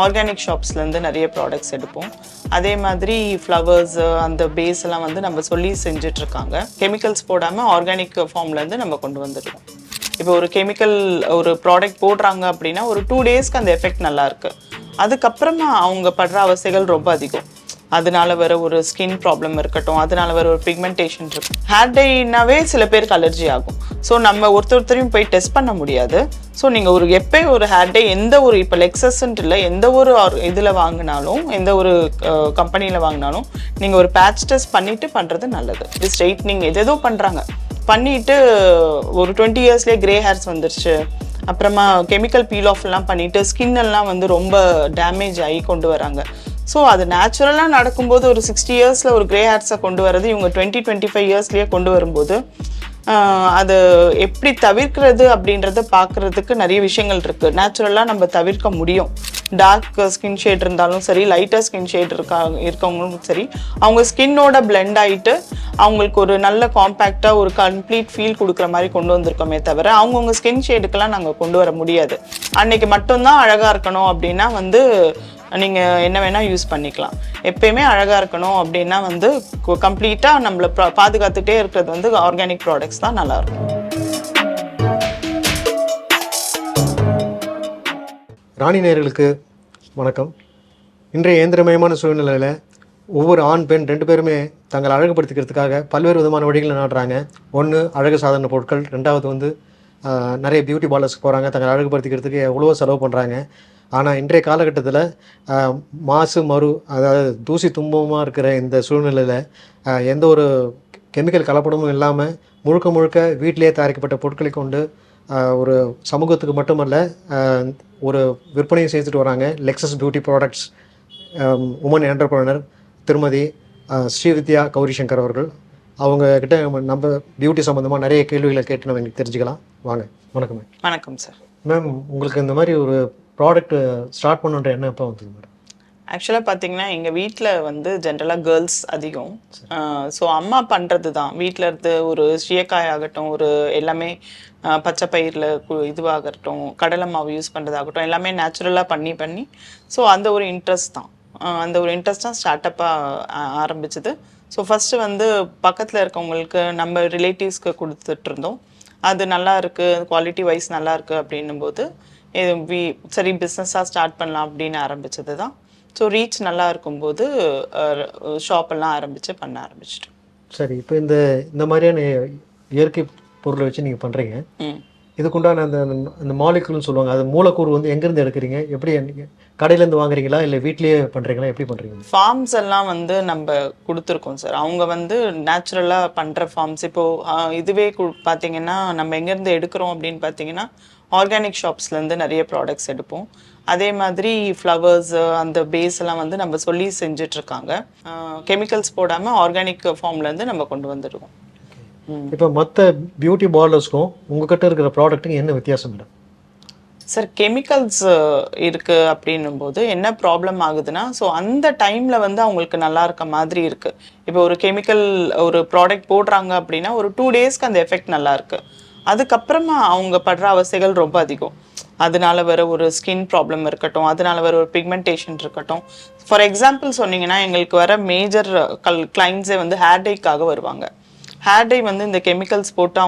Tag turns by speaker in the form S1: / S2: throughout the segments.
S1: Organic ஷாப்ஸ்லேருந்து நிறைய products எடுப்போம். அதே மாதிரி ஃப்ளவர்ஸ் அந்த பேஸ் எல்லாம் வந்து நம்ம சொல்லி செஞ்சிட்ருக்காங்க. கெமிக்கல்ஸ் போடாமல் ஆர்கானிக் ஃபார்ம்லேருந்து நம்ம கொண்டு வந்துடுவோம். இப்போ ஒரு கெமிக்கல் ஒரு ப்ராடக்ட் போடுறாங்க அப்படின்னா ஒரு 2 டேஸ்க்கு அந்த எஃபெக்ட் நல்லாயிருக்கு. அதுக்கப்புறமா அவங்க படுற அவஸ்தைகள் ரொம்ப அதிகம். அதனால வர ஒரு ஸ்கின் ப்ராப்ளம் இருக்கட்டும், அதனால வர ஒரு பிக்மெண்டேஷன் இருக்கும். ஹேர் டைனாவே சில பேருக்கு அலர்ஜி ஆகும். ஸோ நம்ம ஒருத்தரையும் போய் டெஸ்ட் பண்ண முடியாது. ஸோ நீங்கள் எப்போயும் ஒரு ஹேர் டை எந்த ஒரு இப்போ லெக்ஸஸ்ன்ட்டு இல்லை, எந்த ஒரு இதில் வாங்கினாலும், எந்த ஒரு கம்பெனியில் வாங்கினாலும் நீங்கள் ஒரு பேட்ச் டெஸ்ட் பண்ணிவிட்டு பண்ணுறது நல்லது. இது ஸ்ட்ரைட்னிங் எதோ பண்ணுறாங்க, பண்ணிவிட்டு ஒரு 20 இயர்ஸ்லேயே கிரே ஹேர்ஸ் வந்துருச்சு, அப்புறமா கெமிக்கல் பீல் ஆஃப்லாம் பண்ணிவிட்டு ஸ்கின்னெல்லாம் வந்து ரொம்ப டேமேஜ் ஆகி கொண்டு வராங்க. ஸோ அது நேச்சுரலாக நடக்கும்போது ஒரு 60 இயர்ஸில் ஒரு கிரே ஹேர்ஸை கொண்டு வரது இவங்க 20-25 இயர்ஸ்லேயே கொண்டு வரும்போது அது எப்படி தவிர்க்கிறது அப்படின்றத பார்க்குறதுக்கு நிறைய விஷயங்கள் இருக்குது. நேச்சுரலாக நம்ம தவிர்க்க முடியும். டார்க் ஸ்கின் ஷேட் இருந்தாலும் சரி, லைட்டாக ஸ்கின் ஷேட் இருக்கவங்களும் சரி, அவங்க ஸ்கின்னோட பிளெண்ட் ஆகிட்டு அவங்களுக்கு ஒரு நல்ல காம்பேக்டாக ஒரு கம்ப்ளீட் ஃபீல் கொடுக்குற மாதிரி கொண்டு வந்திருக்கோமே தவிர அவங்கவுங்க ஸ்கின் ஷேடுக்கெல்லாம் நாங்கள் கொண்டு வர முடியாது. அன்னைக்கு மட்டும்தான் அழகாக இருக்கணும் அப்படின்னா வந்து நீங்கள் என்ன வேணால் யூஸ் பண்ணிக்கலாம். எப்பயுமே அழகாக இருக்கணும் அப்படின்னா வந்து கம்ப்ளீட்டாக நம்மளை பாதுகாத்துகிட்டே இருக்கிறது வந்து ஆர்கானிக் ப்ராடக்ட்ஸ் தான் நல்லாயிருக்கும்.
S2: ராணி நேயர்களுக்கு வணக்கம். இன்றைய இயந்திரமயமான சூழ்நிலையில் ஒவ்வொரு ஆண் பெண் 2 பேருமே தங்களை அழகுபடுத்திக்கிறதுக்காக பல்வேறு விதமான வழிகளை நாடுறாங்க. ஒன்று அழகு சாதன பொருட்கள், 2வது வந்து நிறைய பியூட்டி பார்லர்ஸ்க்கு போகிறாங்க, தங்களை அழகுபடுத்திக்கிறதுக்கு எவ்வளவோ செலவு பண்ணுறாங்க. ஆனால் இன்றைய காலகட்டத்தில் மாசு மறு அதாவது தூசி துன்பமாக இருக்கிற இந்த சூழ்நிலையில் எந்த ஒரு கெமிக்கல் கலப்படமும் இல்லாமல் முழுக்க முழுக்க வீட்டிலேயே தயாரிக்கப்பட்ட பொருட்களை கொண்டு ஒரு சமூகத்துக்கு மட்டுமல்ல ஒரு விற்பனையும் செய்துட்டு வராங்க. Lexus beauty products woman entrepreneur திருமதி ஸ்ரீவித்யா கௌரிசங்கர் அவர்கள். அவங்கக்கிட்ட நம்ம பியூட்டி சம்மந்தமாக நிறைய கேள்விகளை கேட்டு நம்ம எங்களுக்கு தெரிஞ்சுக்கலாம். வாங்க. வணக்கம் மேம்.
S1: வணக்கம் சார்.
S2: மேம், உங்களுக்கு இந்த மாதிரி ஒரு ப்ராடக்ட் ஸ்டார்ட் பண்ணுன்ற எண்ணம் எப்போ வந்தது மேடம்?
S1: ஆக்சுவலாக பார்த்தீங்கன்னா எங்கள் வீட்டில் வந்து ஜென்ரலாக கேர்ள்ஸ் அதிகம். ஸோ அம்மா பண்ணுறது தான் வீட்டில் இருந்து ஒரு சீயக்காய் ஆகட்டும், ஒரு எல்லாமே பச்சை பயிரில் இதுவாகட்டும், கடலை மாவு யூஸ் பண்ணுறதாகட்டும், எல்லாமே நேச்சுரலாக பண்ணி ஸோ அந்த ஒரு இன்ட்ரெஸ்ட் தான் ஸ்டார்ட் அப்பாக ஆரம்பிச்சது. ஸோ ஃபஸ்ட்டு வந்து பக்கத்தில் இருக்கவங்களுக்கு நம்ம ரிலேட்டிவ்ஸ்க்கு கொடுத்துட்டு இருந்தோம். அது நல்லா இருக்குது, குவாலிட்டி வைஸ் நல்லா இருக்குது அப்படின்னும் போது சரி பிஸ்னஸாக ஸ்டார்ட் பண்ணலாம் அப்படின்னு ஆரம்பித்தது தான். ஸோ ரீச் நல்லா இருக்கும்போது ஷாப்பெல்லாம் பண்ண ஆரம்பிச்சிட்டோம்.
S2: சரி, இப்போ இந்த மாதிரியான இயற்கை பொருளை வச்சு நீங்கள் பண்ணுறீங்க. இதுக்குண்டான அந்த மாலிகுல்னு சொல்லுவாங்க, அது மூலக்கூறு வந்து எங்கேருந்து எடுக்கிறீங்க? எப்படி கடையிலேருந்து வாங்குறீங்களா இல்லை வீட்லேயே பண்ணுறீங்களா? எப்படி பண்ணுறீங்க?
S1: ஃபார்ம்ஸ் எல்லாம் வந்து நம்ம கொடுத்துருக்கோம் சார். அவங்க வந்து நேச்சுரலாக பண்ணுற ஃபார்ம்ஸ். இப்போது இதுவே பார்த்தீங்கன்னா நம்ம எங்கேருந்து எடுக்கிறோம் அப்படின்னு பார்த்தீங்கன்னா ஆர்கானிக் ஷாப்ஸ்லேருந்து நிறைய ப்ராடக்ட்ஸ் எடுப்போம். அதே மாதிரி ஃப்ளவர்ஸ் அந்த பேஸ் எல்லாம் வந்து நம்ம சொல்லி செஞ்சிட்ருக்காங்க. கெமிக்கல்ஸ் போடாமல் ஆர்கானிக் ஃபார்ம்லேருந்து நம்ம கொண்டு வந்துடுவோம்.
S2: இப்போ மற்ற பியூட்டி பார்லர்ஸ்க்கும் உங்ககிட்ட இருக்கிற ப்ராடக்ட்டுக்கு என்ன வித்தியாசம் மேடம்?
S1: சார், கெமிக்கல்ஸ் இருக்குது அப்படின்னும் போது என்ன ப்ராப்ளம் ஆகுதுன்னா, ஸோ அந்த டைமில் வந்து அவங்களுக்கு நல்லா இருக்க மாதிரி இருக்குது. இப்போ ஒரு கெமிக்கல் ஒரு ப்ராடக்ட் போடுறாங்க அப்படின்னா ஒரு 2 டேஸ்க்கு அந்த எஃபெக்ட் நல்லாயிருக்கு. அதுக்கப்புறமா அவங்க படுற அவஸ்தைகள் ரொம்ப அதிகம். அதனால வர ஒரு ஸ்கின் ப்ராப்ளம் இருக்கட்டும், அதனால வர ஒரு பிக்மெண்டேஷன் இருக்கட்டும். ஃபார் எக்ஸாம்பிள் சொன்னீங்கன்னா எங்களுக்கு வர மேஜர் கிளைண்ட்ஸே வந்து ஹேர் டைக்காக வருவாங்க. ஹேர் டை வந்து இந்த கெமிக்கல்ஸ் போட்டு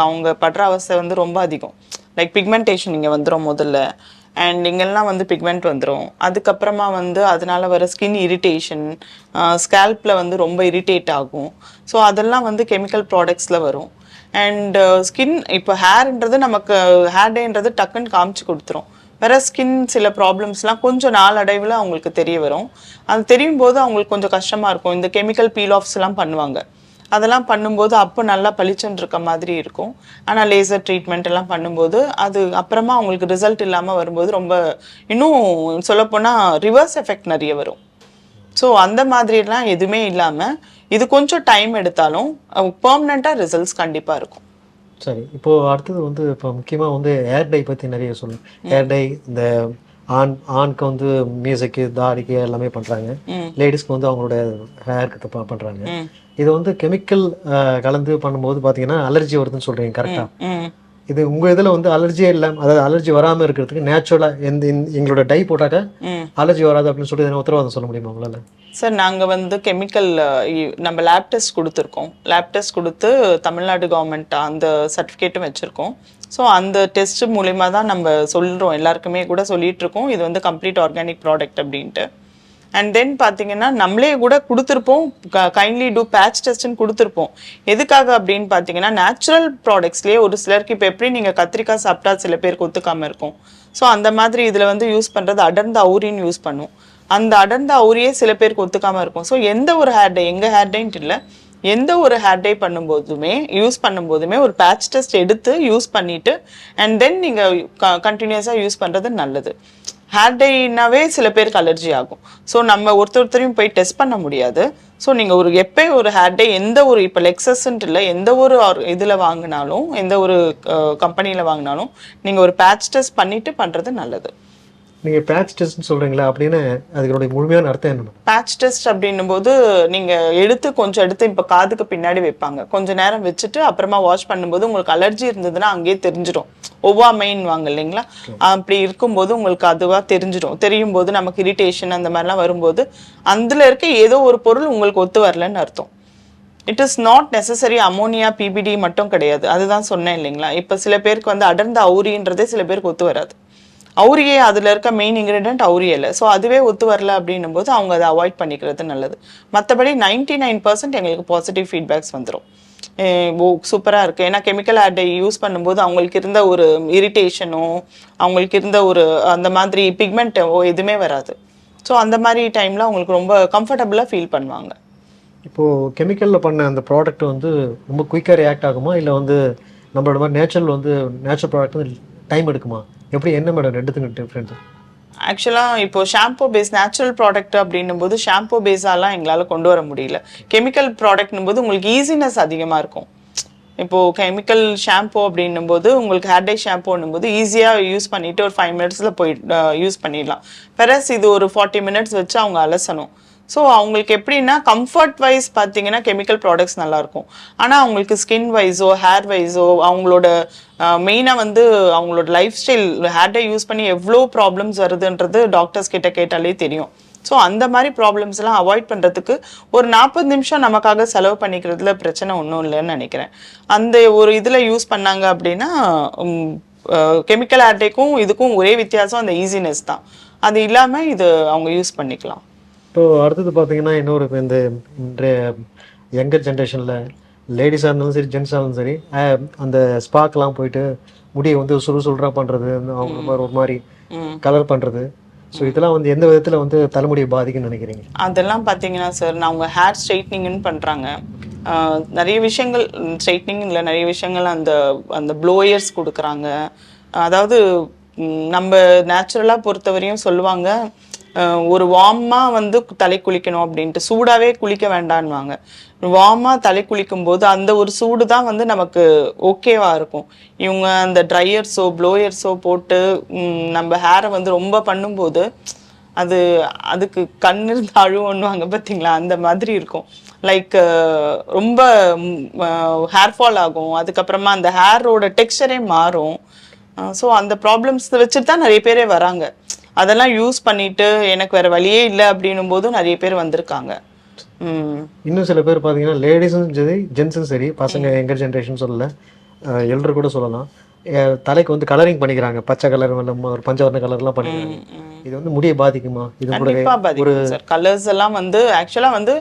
S1: அவங்க படுற அவஸ்தை வந்து ரொம்ப அதிகம். லைக் பிக்மெண்டேஷன் இங்கே வந்துடும் முதல்ல, அண்ட் இங்கெல்லாம் வந்து பிக்மெண்ட் வந்துடும். அதுக்கப்புறமா வந்து அதனால வர ஸ்கின் இரிட்டேஷன், ஸ்கேல்பில் வந்து ரொம்ப இரிட்டேட் ஆகும். ஸோ அதெல்லாம் வந்து கெமிக்கல் ப்ராடக்ட்ஸில் வரும். அண்ட் ஸ்கின் இப்போ ஹேர்ன்றது நமக்கு ஹேர் டேன்றது டக்குன்னு காமிச்சு கொடுத்துரும். வேற ஸ்கின் சில ப்ராப்ளம்ஸ்லாம் கொஞ்சம் நாளடைவில் அவங்களுக்கு தெரிய வரும். அது தெரியும் போது அவங்களுக்கு கொஞ்சம் கஷ்டமாக இருக்கும். இந்த கெமிக்கல் பீல் ஆஃப்ஸ்லாம் பண்ணுவாங்க. அதெல்லாம் பண்ணும்போது அப்போ நல்லா பளிச்சுன்னு இருக்க மாதிரி இருக்கும். ஆனால் லேசர் ட்ரீட்மெண்ட் எல்லாம் பண்ணும்போது அது அப்புறமா அவங்களுக்கு ரிசல்ட் இல்லாமல் வரும்போது ரொம்ப இன்னும் சொல்லப்போனால் ரிவர்ஸ் எஃபெக்ட் நிறைய வரும். ஸோ அந்த மாதிரிலாம் எதுவுமே இல்லாமல் இது கொஞ்சம் டைம் எடுத்தாலும் பெர்மனெண்ட்டாக ரிசல்ட்ஸ் கண்டிப்பாக இருக்கும்.
S2: சரி, இப்போது அடுத்தது வந்து இப்போ முக்கியமாக வந்து ஹேர் டை பற்றி நிறைய சொல்லணும். ஹேர் டை இந்த ஆண்க்கு வந்து மீசைக்கு தாடிக்கு எல்லாமே பண்ணுறாங்க, லேடிஸ்க்கு வந்து அவங்களோட ஹேருக்கு பண்ணுறாங்க. இது வந்து கெமிக்கல் கலந்து பண்ணும்போது பார்த்தீங்கன்னா அலர்ஜி வருதுன்னு சொல்கிறீங்க, கரெக்டாக? இது உங்கள் இதில் வந்து அலர்ஜியே இல்லாமல், அதாவது அலர்ஜி வராமல் இருக்கிறதுக்கு நேச்சுரலாக எங்களோட டை போட்டாக்க அலர்ஜி வராது அப்படின்னு சொல்லிட்டு எதனா உத்தரவாதம் சொல்ல முடியுமா உங்களால்?
S1: சார் நாங்கள் வந்து கெமிக்கல் நம்ம லேப் டெஸ்ட் கொடுத்துருக்கோம். லேப் டெஸ்ட் கொடுத்து தமிழ்நாடு கவர்மெண்ட் அந்த சர்டிஃபிகேட்டும் வச்சுருக்கோம். ஸோ அந்த டெஸ்ட் மூலிமா தான் நம்ம சொல்கிறோம், எல்லாருக்குமே கூட சொல்லிட்டு இருக்கோம் இது வந்து கம்ப்ளீட் ஆர்கானிக் ப்ராடக்ட் அப்படின்ட்டு. அண்ட் தென் பார்த்தீங்கன்னா நம்மளே கூட கொடுத்துருப்போம், கைண்ட்லி டூ பேட்ச் டெஸ்ட்னு கொடுத்துருப்போம். எதுக்காக அப்படின்னு பார்த்தீங்கன்னா நேச்சுரல் ப்ராடக்ட்ஸ்லேயே ஒரு சிலருக்கு இப்போ எப்படி நீங்கள் கத்திரிக்காய் சாப்பிட்டா சில பேருக்கு ஒத்துக்காமல் இருக்கும். ஸோ அந்த மாதிரி இதில் வந்து யூஸ் பண்ணுறது அடர்ந்த அவுரின்னு யூஸ் பண்ணுவோம். அந்த அடர்ந்த அவுரியே சில பேருக்கு ஒத்துக்காமல் இருக்கும். ஸோ எந்த ஒரு ஹேர் டை, எங்கள் ஹேர் டைன்ட்டு இல்லை, எந்த ஒரு ஹேர் டை யூஸ் பண்ணும்போதுமே ஒரு பேட்ச் டெஸ்ட் எடுத்து யூஸ் பண்ணிவிட்டு அண்ட் தென் நீங்கள் கண்டினியூஸாக யூஸ் பண்ணுறது நல்லது. ஹேர் டைனாவே சில பேருக்கு அலர்ஜி ஆகும். ஸோ நம்ம ஒருத்தரையும் போய் டெஸ்ட் பண்ண முடியாது. ஸோ நீங்கள் ஒரு ஹேர் டை எந்த ஒரு இப்போ லெக்ஸஸ்ன்ட்டு இல்லை, எந்த ஒரு இதில் வாங்கினாலும், எந்த ஒரு கம்பெனியில் வாங்கினாலும் நீங்கள் ஒரு பேட்ச் டெஸ்ட் பண்ணிவிட்டு பண்ணுறது நல்லது.
S2: நீங்கள் பேட்ச் டெஸ்ட்னு சொல்கிறீங்களா, அப்படின்னு அதுடைய முழுமையான அர்த்தம் என்ன?
S1: பேட்ச் டெஸ்ட் அப்படின்னும் போது நீங்கள் கொஞ்சம் எடுத்து இப்போ காதுக்கு பின்னாடி வைப்பாங்க, கொஞ்சம் நேரம் வச்சுட்டு அப்புறமா வாஷ் பண்ணும்போது உங்களுக்கு அலர்ஜி இருந்ததுன்னா அங்கேயே தெரிஞ்சிடும். ஒவ்வாமைன்னு வாங்க இல்லைங்களா, அப்படி இருக்கும்போது உங்களுக்கு அதுவாக தெரியும் போது நமக்கு இரிட்டேஷன் அந்த மாதிரிலாம் வரும்போது அதில் இருக்க ஏதோ ஒரு பொருள் உங்களுக்கு ஒத்து வரலன்னு அர்த்தம். It is not necessary ammonia PPD மட்டும் கிடையாது, அதுதான் சொன்னேன் இல்லைங்களா. இப்போ சில பேருக்கு வந்து அடர்ந்த அவுரின்றதே சில பேருக்கு ஒத்து வராது. அவுரியே அதில் இருக்க மெயின் இன்க்ரீடியன்ட் அவுரியே இல்லை. ஸோ அதுவே ஒத்து வரல அப்படின்னும் போது அவங்க அதை அவாய்ட் பண்ணிக்கிறது நல்லது. மற்றபடி 99% எங்களுக்கு பாசிட்டிவ் ஃபீட்பேக்ஸ் வந்துடும். சூப்பராக இருக்குது. ஏன்னா கெமிக்கல் ஹேர் டை யூஸ் பண்ணும்போது அவங்களுக்கு இருந்த ஒரு இரிட்டேஷனோ, அவங்களுக்கு இருந்த ஒரு அந்த மாதிரி பிக்மெண்ட்டோ எதுவுமே வராது. ஸோ அந்த மாதிரி டைமில் அவங்களுக்கு ரொம்ப கம்ஃபர்டபுளாக ஃபீல் பண்ணுவாங்க.
S2: இப்போது கெமிக்கலில் பண்ண அந்த ப்ராடக்ட் வந்து ரொம்ப குயிக்காக ரியாக்ட் ஆகுமா, இல்லை வந்து நம்மளோட மாதிரி நேச்சுரல் ப்ராடக்ட் வந்து டைம் எடுக்குமா? எப்படி, என்ன மேடம் ரெண்டுத்துக்கு டிஃப்ரென்ஸ்?
S1: ஆக்சுவலாக இப்போ ஷாம்பூ பேஸ் நேச்சுரல் ப்ராடக்ட் அப்படின்னும் போது ஷாம்பூ பேஸாலாம் எங்களால் கொண்டு வர முடியல. கெமிக்கல் ப்ராடக்ட்னும் போது உங்களுக்கு ஈஸினஸ் அதிகமாக இருக்கும். இப்போது கெமிக்கல் ஷாம்பூ அப்படின்னும் போது உங்களுக்கு ஹேர் டை ஷாம்பூன்னும் போது ஈஸியாக யூஸ் பண்ணிவிட்டு ஒரு 5 மினிட்ஸில் போய் யூஸ் பண்ணிடலாம். பெரஸ் இது ஒரு 40 மினிட்ஸ் வச்சு அவங்க அலசணும். ஸோ அவங்களுக்கு எப்படின்னா கம்ஃபர்ட் வைஸ் பார்த்தீங்கன்னா கெமிக்கல் ப்ராடக்ட்ஸ் நல்லாயிருக்கும். ஆனால் அவங்களுக்கு ஸ்கின் வைஸோ ஹேர் வைஸோ அவங்களோட மெயினாக வந்து அவங்களோட life style hair dye use பண்ணி எவ்வளோ ப்ராப்ளம்ஸ் வருதுன்றது டாக்டர்ஸ் கிட்ட கேட்டாலே தெரியும். ஸோ அந்த மாதிரி ப்ராப்ளம்ஸ்லாம் அவாய்ட் பண்ணுறதுக்கு ஒரு 40 நிமிஷம் நமக்காக செலவு பண்ணிக்கிறதுல பிரச்சனை ஒன்றும் இல்லைன்னு நினைக்கிறேன். அந்த ஒரு இதில் யூஸ் பண்ணாங்க அப்படின்னா கெமிக்கல் ஹேர் டைக்கும் இதுக்கும் ஒரே வித்தியாசம் அந்த ஈஸினஸ் தான். அது இல்லாமல் இது அவங்க யூஸ் பண்ணிக்கலாம்.
S2: இப்போ அடுத்தது பார்த்தீங்கன்னா இன்னொரு இந்த இன்றைய யங்கர் ஜென்ரேஷனில் லேடிஸாக இருந்தாலும் சரி, ஜென்ஸாக இருந்தாலும் சரி, அந்த ஸ்பாக்கெலாம் போயிட்டு முடியை வந்து சுறுசுறுறாக பண்ணுறது, அவங்க ஒரு மாதிரி கலர் பண்ணுறது. ஸோ இதெல்லாம் வந்து எந்த விதத்தில் வந்து தலைமுடியை பாதிக்குன்னு நினைக்கிறீங்க?
S1: அதெல்லாம் பார்த்தீங்கன்னா சார், நான் அவங்க ஹேர் ஸ்ட்ரைட்னிங்னு பண்ணுறாங்க. நிறைய விஷயங்கள் ஸ்ட்ரைட்னிங் இல்லை, நிறைய விஷயங்கள் அந்த அந்த ப்ளோயர்ஸ் கொடுக்குறாங்க. அதாவது நம்ம நேச்சுரலாக பொறுத்தவரையும் சொல்லுவாங்க ஒரு வார்மாக வந்து தலை குளிக்கணும் அப்படின்ட்டு, சூடாகவே குளிக்க வேண்டான்வாங்க. வார்மாக தலை குளிக்கும் போது அந்த ஒரு சூடு தான் வந்து நமக்கு ஓகேவாக இருக்கும். இவங்க அந்த ட்ரையர்ஸோ ப்ளோயர்ஸோ போட்டு நம்ம ஹேரை வந்து ரொம்ப பண்ணும்போது அதுக்கு கண்ணிருந்து அழுவுன்னுவாங்க பார்த்தீங்களா, அந்த மாதிரி இருக்கும். லைக் ரொம்ப ஹேர் ஃபால் ஆகும், அதுக்கப்புறமா அந்த ஹேரோட டெக்ஸ்சரே மாறும். ஸோ அந்த ப்ராப்ளம்ஸ் வச்சுட்டு தான் நிறைய பேரே வராங்க. அதெல்லாம் யூஸ் பண்ணிட்டு எனக்கு வேற வழியே இல்லை அப்படின்னும் போதும் நிறைய பேர் வந்திருக்காங்க.
S2: இன்னும் சில பேர் பார்த்தீங்கன்னா லேடிஸும் சரி ஜென்ஸும் சரி, பசங்க எங்கர் ஜென்ரேஷன் சொல்லலை, எல்டர் கூட சொல்லலாம், தலைக்கு வந்து கலரிங் பண்ணிக்கிறாங்க, பச்சை கலர் ஒரு பஞ்சவர்ண கலர்லாம் பண்ணிக்கிறாங்க. இது வந்து முடியை பாதிக்குமா? இது
S1: கண்டிப்பா பாதிக்கும் சார். கலர்ஸ் எல்லாம் வந்து ஆக்சுவலாக வந்து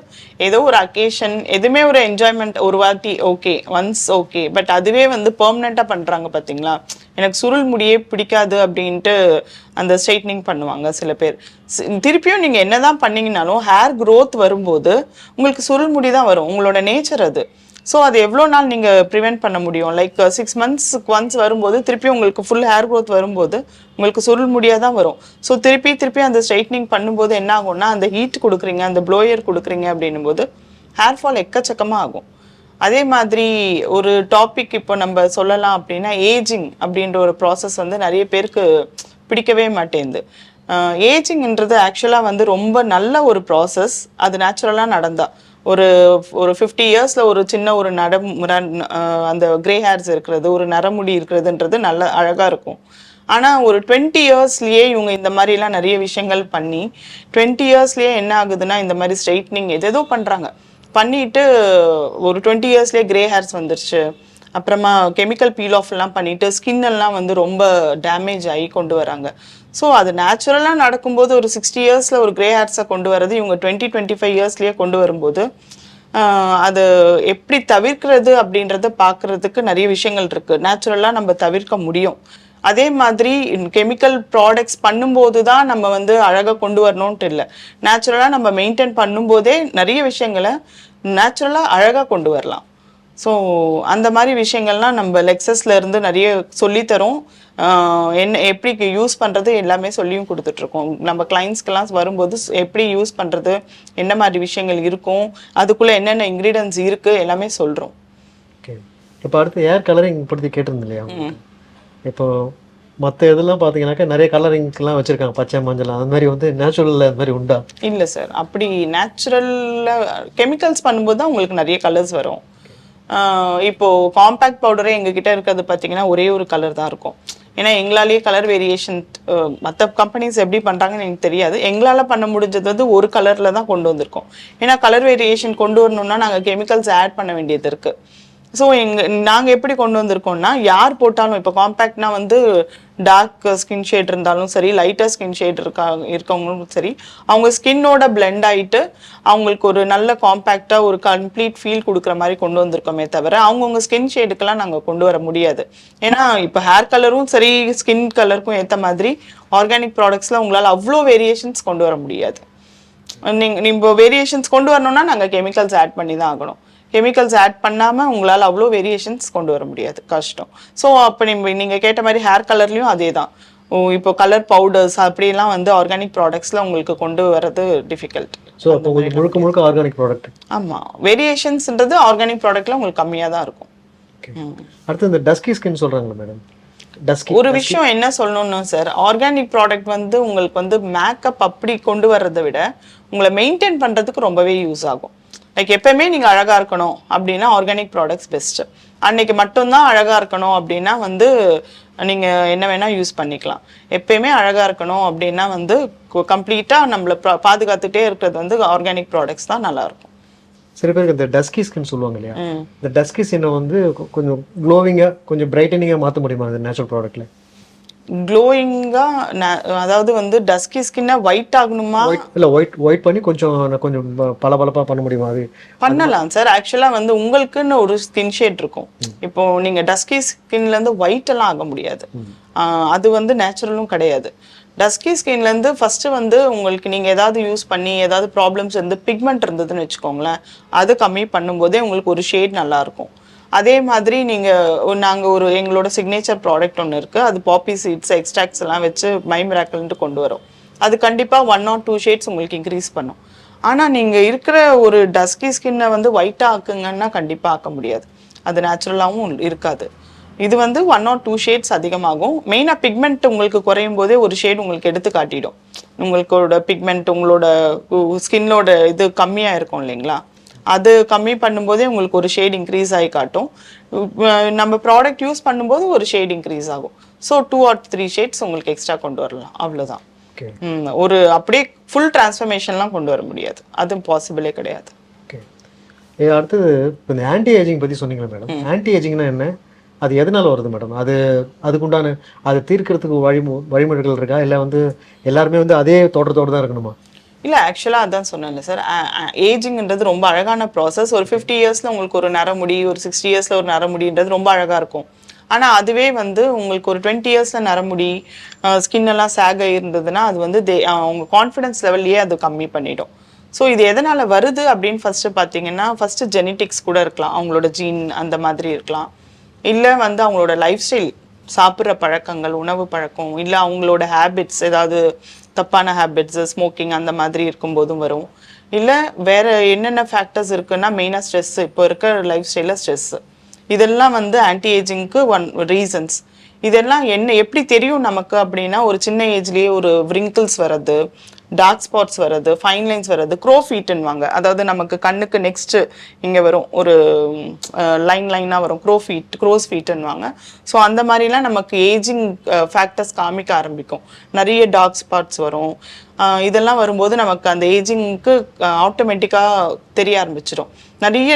S1: ஏதோ ஒரு அக்கேஷன், எதுவுமே ஒரு என்ஜாய்மெண்ட் ஒரு வாட்டி ஓகே, ஒன்ஸ் ஓகே, பட் அதுவே வந்து பெர்மனெண்ட்டாக பண்ணுறாங்க பார்த்தீங்களா. எனக்கு சுருள் முடியே பிடிக்காது அப்படின்ட்டு அந்த ஸ்ட்ரைட்னிங் பண்ணுவாங்க சில பேர். திருப்பியும் நீங்கள் என்னதான் பண்ணீங்கனாலும் ஹேர் க்ரோத் வரும்போது உங்களுக்கு சுருள் முடி தான் வரும், உங்களோட நேச்சர் அது. ஸோ அது எவ்வளோ நாள் நீங்கள் ப்ரிவெண்ட் பண்ண முடியும்? லைக் 6 மந்த்ஸ்க்கு ஒன்ஸ் வரும்போது திருப்பி உங்களுக்கு ஃபுல் ஹேர் க்ரோத் வரும்போது உங்களுக்கு சுருள் முடியாக தான் வரும். ஸோ திருப்பி அந்த ஸ்ட்ரைட்னிங் பண்ணும்போது என்ன ஆகும்னா, அந்த ஹீட் கொடுக்குறீங்க, அந்த ப்ளோயர் கொடுக்குறீங்க அப்படின்னும் போது ஹேர் ஃபால் எக்கச்சக்கமாக ஆகும். அதே மாதிரி ஒரு டாபிக் இப்போ நம்ம சொல்லலாம் அப்படின்னா, ஏஜிங் அப்படின்ற ஒரு ப்ராசஸ் வந்து நிறைய பேருக்கு பிடிக்கவே மாட்டேங்குது. ஏஜிங்ன்றது ஆக்சுவலாக வந்து ரொம்ப நல்ல ஒரு ப்ராசஸ். அது நேச்சுரலாக நடந்தா ஒரு ஒரு 50 இயர்ஸில் ஒரு சின்ன ஒரு அந்த கிரே ஹேர்ஸ் இருக்கிறது, ஒரு நரமுடி இருக்கிறதுன்றது நல்ல அழகாக இருக்கும். ஆனால் ஒரு 20 இயர்ஸ்லேயே இவங்க இந்த மாதிரிலாம் நிறைய விஷயங்கள் பண்ணி 20 இயர்ஸ்லேயே என்ன ஆகுதுன்னா இந்த மாதிரி ஸ்ட்ரைட்னிங் எதேதோ பண்ணுறாங்க. பண்ணிட்டு ஒரு 20 இயர்ஸ்லேயே கிரே ஹேர்ஸ் வந்துருச்சு. அப்புறமா கெமிக்கல் பீல் ஆஃப்லாம் பண்ணிட்டு ஸ்கின் எல்லாம் வந்து ரொம்ப டேமேஜ் ஆகி கொண்டு வராங்க. ஸோ அது நேச்சுரலாக நடக்கும்போது ஒரு 60 இயர்ஸில் ஒரு கிரே ஹேர்ஸை கொண்டு வரது இவங்க 20-25 இயர்ஸ்லேயே கொண்டு வரும்போது அது எப்படி தவிர்க்கிறது அப்படின்றத பார்க்கறதுக்கு நிறைய விஷயங்கள் இருக்குது. நேச்சுரலாக நம்ம தவிர்க்க முடியும். அதே மாதிரி கெமிக்கல் ப்ராடக்ட்ஸ் பண்ணும்போது தான் நம்ம வந்து அழகாக கொண்டு வரணும்ன்ட்டு இல்லை. நேச்சுரலாக நம்ம மெயின்டைன் பண்ணும்போதே நிறைய விஷயங்களை நேச்சுரலாக அழகாக கொண்டு வரலாம். ஸோ அந்த மாதிரி விஷயங்கள்லாம் நம்ம லெக்ஸஸ்ல இருந்து நிறைய சொல்லித்தரோம். என்ன எப்படி யூஸ் பண்ணுறது எல்லாமே சொல்லியும் கொடுத்துட்ருக்கோம். நம்ம கிளைண்ட்ஸ்க்கெல்லாம் வரும்போது எப்படி யூஸ் பண்ணுறது, என்ன மாதிரி விஷயங்கள் இருக்கும், அதுக்குள்ளே என்னென்ன இன்க்ரீடியன்ஸ் இருக்குது எல்லாமே சொல்கிறோம்.
S2: ஓகே. இப்போ அடுத்து ஏர் கலரிங் பற்றி கேட்டிருந்தேன் இல்லையா? இப்போ மற்ற இதெல்லாம் பார்த்தீங்கன்னாக்கா நிறைய கலரிங்ஸ்லாம் வச்சுருக்காங்க, பச்சை மஞ்சள், அந்த மாதிரி வந்து நேச்சுரலில் அந்த மாதிரி உண்டா? இல்லை
S1: சார், அப்படி நேச்சுரலில் கெமிக்கல்ஸ் பண்ணும்போது தான் உங்களுக்கு நிறைய கலர்ஸ் வரும். இப்போ காம்பேக்ட் பவுடரே எங்ககிட்ட இருக்கிறது பார்த்தீங்கன்னா ஒரே ஒரு கலர் தான் இருக்கும். ஏன்னா எங்களாலேயே கலர் வேரியேஷன் மற்ற கம்பெனிஸ் எப்படி பண்ணுறாங்கன்னு எனக்கு தெரியாது. எங்களால் பண்ண முடிஞ்சது வந்து ஒரு கலரில் தான் கொண்டு வந்திருக்கோம். ஏன்னா கலர் வேரியேஷன் கொண்டு வரணும்னா நாங்கள் கெமிக்கல்ஸ் ஆட் பண்ண வேண்டியது இருக்குது. ஸோ நாங்கள் எப்படி கொண்டு வந்திருக்கோம்னா, யார் போட்டாலும் இப்போ காம்பேக்ட்னா வந்து டார்க் ஸ்கின் ஷேட் இருந்தாலும் சரி, லைட்டாக ஸ்கின் ஷேட் இருக்கவங்களும் சரி, அவங்க ஸ்கின்னோட பிளெண்ட் ஆகிட்டு அவங்களுக்கு ஒரு நல்ல காம்பேக்டாக ஒரு கம்ப்ளீட் ஃபீல் கொடுக்குற மாதிரி கொண்டு வந்திருக்கோமே தவிர அவங்கவுங்க ஸ்கின் ஷேடுக்கெல்லாம் நாங்கள் கொண்டு வர முடியாது. ஏன்னா இப்போ ஹேர் கலரும் சரி, ஸ்கின் கலருக்கும் ஏற்ற மாதிரி ஆர்கானிக் ப்ராடக்ட்ஸில் உங்களால் அவ்வளோ வேரியேஷன்ஸ் கொண்டு வர முடியாது. நீங்கள் வேரியேஷன்ஸ் கொண்டு வரணும்னா நாங்கள் கெமிக்கல்ஸ் ஆட் பண்ணி தான் ஆகணும். கெமிக்கல்ஸ் ஆட் பண்ணாமல் உங்களால் அவ்வளோ வேரியேஷன்ஸ் கொண்டு வர முடியாது, கஷ்டம். ஸோ அப்போ நீங்கள் கேட்ட மாதிரி ஹேர் கலர்லேயும் அதே தான். இப்போ கலர் பவுடர்ஸ் அப்படிலாம் வந்து ஆர்கானிக் ப்ராடக்ட்ஸில் உங்களுக்கு கொண்டு வரது டிஃபிகல்ட்.
S2: ஸோ அப்போ முழுக்க முழுக்க ஆர்கானிக் ப்ராடக்ட்.
S1: ஆமாம், வேரியேஷன்ஸ்ன்றது ஆர்கானிக் ப்ராடக்ட்ல உங்களுக்கு கம்மியாக தான் இருக்கும்.
S2: அடுத்து இந்த டஸ்கி ஸ்கின் சொல்கிறாங்களா மேடம்?
S1: ஒரு விஷயம் என்ன சொல்லணும்னா சார், ஆர்கானிக் ப்ராடக்ட் வந்து உங்களுக்கு வந்து மேக்கப் அப்படி கொண்டு வர்றதை விட உங்களை மெயின்டைன் பண்ணுறதுக்கு ரொம்பவே யூஸ் ஆகும். லைக் எப்பயுமே நீங்கள் அழகாக இருக்கணும் அப்படின்னா ஆர்கானிக் ப்ராடக்ட்ஸ் பெஸ்ட்டு. அன்னைக்கு மட்டும்தான் அழகாக இருக்கணும் அப்படின்னா வந்து நீங்கள் என்ன வேணால் யூஸ் பண்ணிக்கலாம். எப்பயுமே அழகாக இருக்கணும் அப்படின்னா வந்து கம்ப்ளீட்டாக நம்மளை பாதுகாத்துட்டே இருக்கிறது வந்து ஆர்கானிக் ப்ராடக்ட்ஸ் தான் நல்லாயிருக்கும்.
S2: சில பேருக்கு இந்த டஸ்கி ஸ்கின் சொல்லுவாங்க இல்லையா, இந்த டஸ்கி ஸ்கின்னை வந்து கொஞ்சம் க்ளோவிங்காக கொஞ்சம் பிரைட்டனிங்காக மாற்ற முடியுமா அந்த நேச்சுரல் ப்ராடக்ட்ல?
S1: க்ளோயிங்காக, அதாவது வந்து டஸ்கி ஸ்கின்னை ஒயிட் ஆகணுமா?
S2: இல்லை, ஒயிட் பண்ணி கொஞ்சம் பளபளப்பாக பண்ண முடியுமா? அது
S1: பண்ணலாம் சார். ஆக்சுவலாக வந்து உங்களுக்குன்னு ஒரு ஸ்கின் ஷேட் இருக்கும். இப்போ நீங்கள் டஸ்கி ஸ்கின்லேருந்து ஒயிட் எல்லாம் ஆக முடியாது. அது வந்து நேச்சுரலும் கிடையாது. டஸ்கி ஸ்கின்லேருந்து ஃபஸ்ட்டு வந்து உங்களுக்கு நீங்கள் ஏதாவது யூஸ் பண்ணி ஏதாவது ப்ராப்ளம்ஸ் இருந்து பிக்மெண்ட் இருந்ததுன்னு வச்சுக்கோங்களேன், அது கம்மி பண்ணும்போதே உங்களுக்கு ஒரு ஷேட் நல்லாயிருக்கும். அதே மாதிரி நாங்கள் எங்களோட சிக்னேச்சர் ப்ராடக்ட் ஒன்று இருக்குது. அது பாப்பி சீட்ஸ் எக்ஸ்ட்ராக்ட்ஸ் எல்லாம் வச்சு மைமிராக்கிள்ன்ட்டு கொண்டு வரோம். அது கண்டிப்பாக 1 or 2 ஷேட்ஸ் உங்களுக்கு இன்க்ரீஸ் பண்ணும். ஆனால் நீங்கள் இருக்கிற ஒரு டஸ்கி ஸ்கின்னை வந்து ஒயிட்டாக ஆக்குங்கன்னா கண்டிப்பாக ஆக்க முடியாது. அது நேச்சுரலாகவும் இருக்காது. இது வந்து 1 or 2 ஷேட்ஸ் அதிகமாகும். மெயினாக பிக்மெண்ட் உங்களுக்கு குறையும் போதே ஒரு ஷேட் உங்களுக்கு எடுத்து காட்டிடும். உங்களோட பிக்மெண்ட் உங்களோட ஸ்கின்னோட இது கம்மியாக இருக்கும் இல்லைங்களா, அது கம்மி பண்ணும்போதே உங்களுக்கு ஒரு ஷேட் இன்க்ரீஸ் ஆகி காட்டும். நம்ம ப்ராடக்ட் யூஸ் பண்ணும்போது ஒரு ஷேட் இன்க்ரீஸ் ஆகும். ஸோ 2 or 3 ஷேட்ஸ் உங்களுக்கு எக்ஸ்ட்ரா கொண்டு வரலாம், அவ்வளோதான். ஒரு அப்படியே ஃபுல் டிரான்ஸ்ஃபர்மேஷன்லாம் கொண்டு வர முடியாது, அது பாசிபிளே கிடையாது.
S2: அடுத்தது இப்போ இந்த ஆன்டி ஏஜிங் பற்றி சொன்னீங்களா மேடம்? ஆன்டி ஏஜிங்னா என்ன, அது எதனால வருது மேடம்? அதுக்குண்டான அதை தீர்க்கிறதுக்கு வழிமுறைகள் இருக்கா, இல்லை வந்து எல்லாருமே வந்து அதே தோற்றத்தோடு தான் இருக்கணுமா?
S1: இல்லை, ஆக்சுவலாக அதான் சொன்னேன்ல சார், ஏஜிங்ன்றது ரொம்ப அழகான ப்ராசஸ். ஒரு 50 இயர்ஸில் உங்களுக்கு ஒரு நரமுடி, ஒரு 60 இயர்ஸில் ஒரு நரமுடின்றது ரொம்ப அழகாக இருக்கும். ஆனால் அதுவே வந்து உங்களுக்கு ஒரு 20 இயர்ஸில் நரமுடி, ஸ்கின்னெல்லாம் சேக இருந்ததுன்னா அது வந்து அவங்க கான்ஃபிடன்ஸ் லெவல்லையே அது கம்மி பண்ணிடும். ஸோ இது எதனால் வருது அப்படின்னு ஃபஸ்ட்டு பார்த்தீங்கன்னா, ஃபஸ்ட்டு ஜெனட்டிக்ஸ் கூட இருக்கலாம், அவங்களோட ஜீன் அந்த மாதிரி இருக்கலாம். இல்லை வந்து அவங்களோட லைஃப் ஸ்டைல், சாப்பிட்ற பழக்கங்கள், உணவு பழக்கம், இல்லை அவங்களோட ஹேபிட்ஸ், ஏதாவது தப்பான ஹேபிட்ஸு, ஸ்மோக்கிங் அந்த மாதிரி இருக்கும்போதும் வரும். இல்லை வேறு என்னென்ன ஃபேக்டர்ஸ் இருக்குன்னா, மெயினாக ஸ்ட்ரெஸ்ஸு, இப்போ இருக்கிற லைஃப் ஸ்டைலில் ஸ்ட்ரெஸ்ஸு, இதெல்லாம் வந்து ஆன்டி ஏஜிங்க்கு ரீசன்ஸ். இதெல்லாம் எப்படி தெரியும் நமக்கு அப்படின்னா, ஒரு சின்ன ஏஜ்லேயே ஒரு விரிங்கிள்ஸ் வர்றது, டார்க் ஸ்பாட்ஸ் வர்றது, ஃபைன் லைன்ஸ் வர்றது, க்ரோ ஃபீட்டுன்னுவாங்க. அதாவது நமக்கு கண்ணுக்கு நெக்ஸ்ட் இங்கே வரும் ஒரு லைனாக வரும், க்ரோஸ் ஃபீட்டுன்னுவாங்க. ஸோ அந்த மாதிரிலாம் நமக்கு ஏஜிங் ஃபேக்டர்ஸ் காமிக்க ஆரம்பிக்கும். நிறைய டார்க் ஸ்பாட்ஸ் வரும். இதெல்லாம் வரும்போது நமக்கு அந்த ஏஜிங்க்கு ஆட்டோமேட்டிக்காக தெரிய ஆரம்பிச்சிடும். நிறைய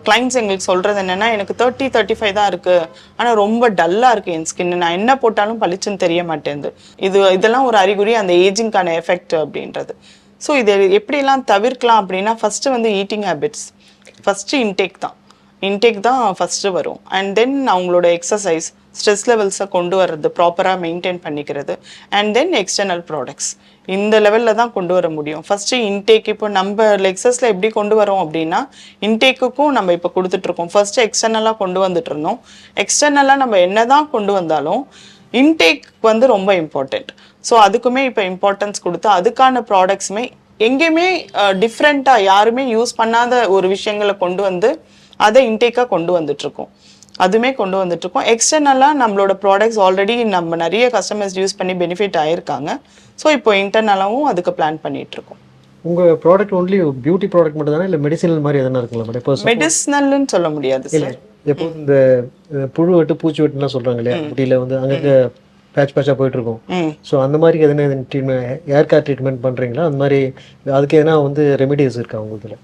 S1: கிளைண்ட்ஸ் எங்களுக்கு சொல்கிறது என்னென்னா, எனக்கு 30-35 தான் இருக்குது, ஆனால் ரொம்ப டல்லாக இருக்குது என் ஸ்கின், நான் என்ன போட்டாலும் பளிச்சுன்னு தெரிய மாட்டேங்குது. இதெல்லாம் ஒரு அறிகுறி அந்த ஏஜிங்கான எஃபெக்ட் அப்படின்றது. ஸோ இதை எப்படிலாம் தவிர்க்கலாம் அப்படின்னா, ஃபஸ்ட்டு வந்து ஈட்டிங் ஹேபிட்ஸ், ஃபஸ்ட்டு இன்டேக் தான் ஃபஸ்ட்டு வரும். அண்ட் தென் அவங்களோட எக்ஸசைஸ், ஸ்ட்ரெஸ் லெவல்ஸை கொண்டு வர்றது, ப்ராப்பராக மெயின்டைன் பண்ணிக்கிறது, அண்ட் தென் எக்ஸ்டர்னல் ப்ராடக்ட்ஸ். இந்த லெவலில் தான் கொண்டு வர முடியும். First intake. இப்போ நம்ம லெக்ஸஸில் எப்படி கொண்டு வரோம் அப்படின்னா, இன்டேக்குக்கும் நம்ம இப்போ கொடுத்துட்ருக்கோம். ஃபஸ்ட்டு எக்ஸ்டர்னலாக கொண்டு வந்துட்டு இருந்தோம். எக்ஸ்டர்னலாக நம்ம என்ன தான் கொண்டு வந்தாலும் இன்டேக் வந்து ரொம்ப இம்பார்ட்டண்ட். ஸோ அதுக்குமே இப்போ இம்பார்ட்டன்ஸ் கொடுத்து அதுக்கான ப்ராடக்ட்ஸுமே எங்கேயுமே டிஃப்ரெண்ட்டாக யாருமே யூஸ் பண்ணாத ஒரு விஷயங்களை கொண்டு வந்து அதை இன்டேக்காக கொண்டு வந்துட்ருக்கோம். அதுவுமே கொண்டு வந்துட்ருக்கோம். எக்ஸ்டர்னலாக நம்மளோட ப்ராடக்ட்ஸ் ஆல்ரெடி நம்ம நிறைய கஸ்டமர்ஸ் யூஸ் பண்ணி பெனிஃபிட் ஆகிருக்காங்க. ஸோ இப்போ இன்டர்னலாகவும் அதுக்கு பிளான் பண்ணிகிட்ருக்கோம்.
S2: உங்கள் ப்ராடக்ட் ஒன்லி பியூட்டி ப்ராடக்ட் மட்டும் தானே, இல்லை மெடிசினல் மாதிரி எதனா இருக்குங்களா மேடம்? இப்போ
S1: மெடிசினல்னு சொல்ல முடியாது சார்.
S2: எப்போ இந்த புழு வெட்டு பூச்சி வெட்டுலாம் சொல்கிறாங்க இல்லையா, முடியல வந்து அங்கே பேட்சாக போயிட்டு இருக்கும். ஸோ அந்த மாதிரி எதனா ட்ரீட்மெண்ட், ஹேர் கேர் ட்ரீட்மெண்ட் பண்ணுறீங்களா? அந்த மாதிரி அதுக்கு எதனா வந்து ரெமிடிஸ் இருக்கா உங்களுக்கு?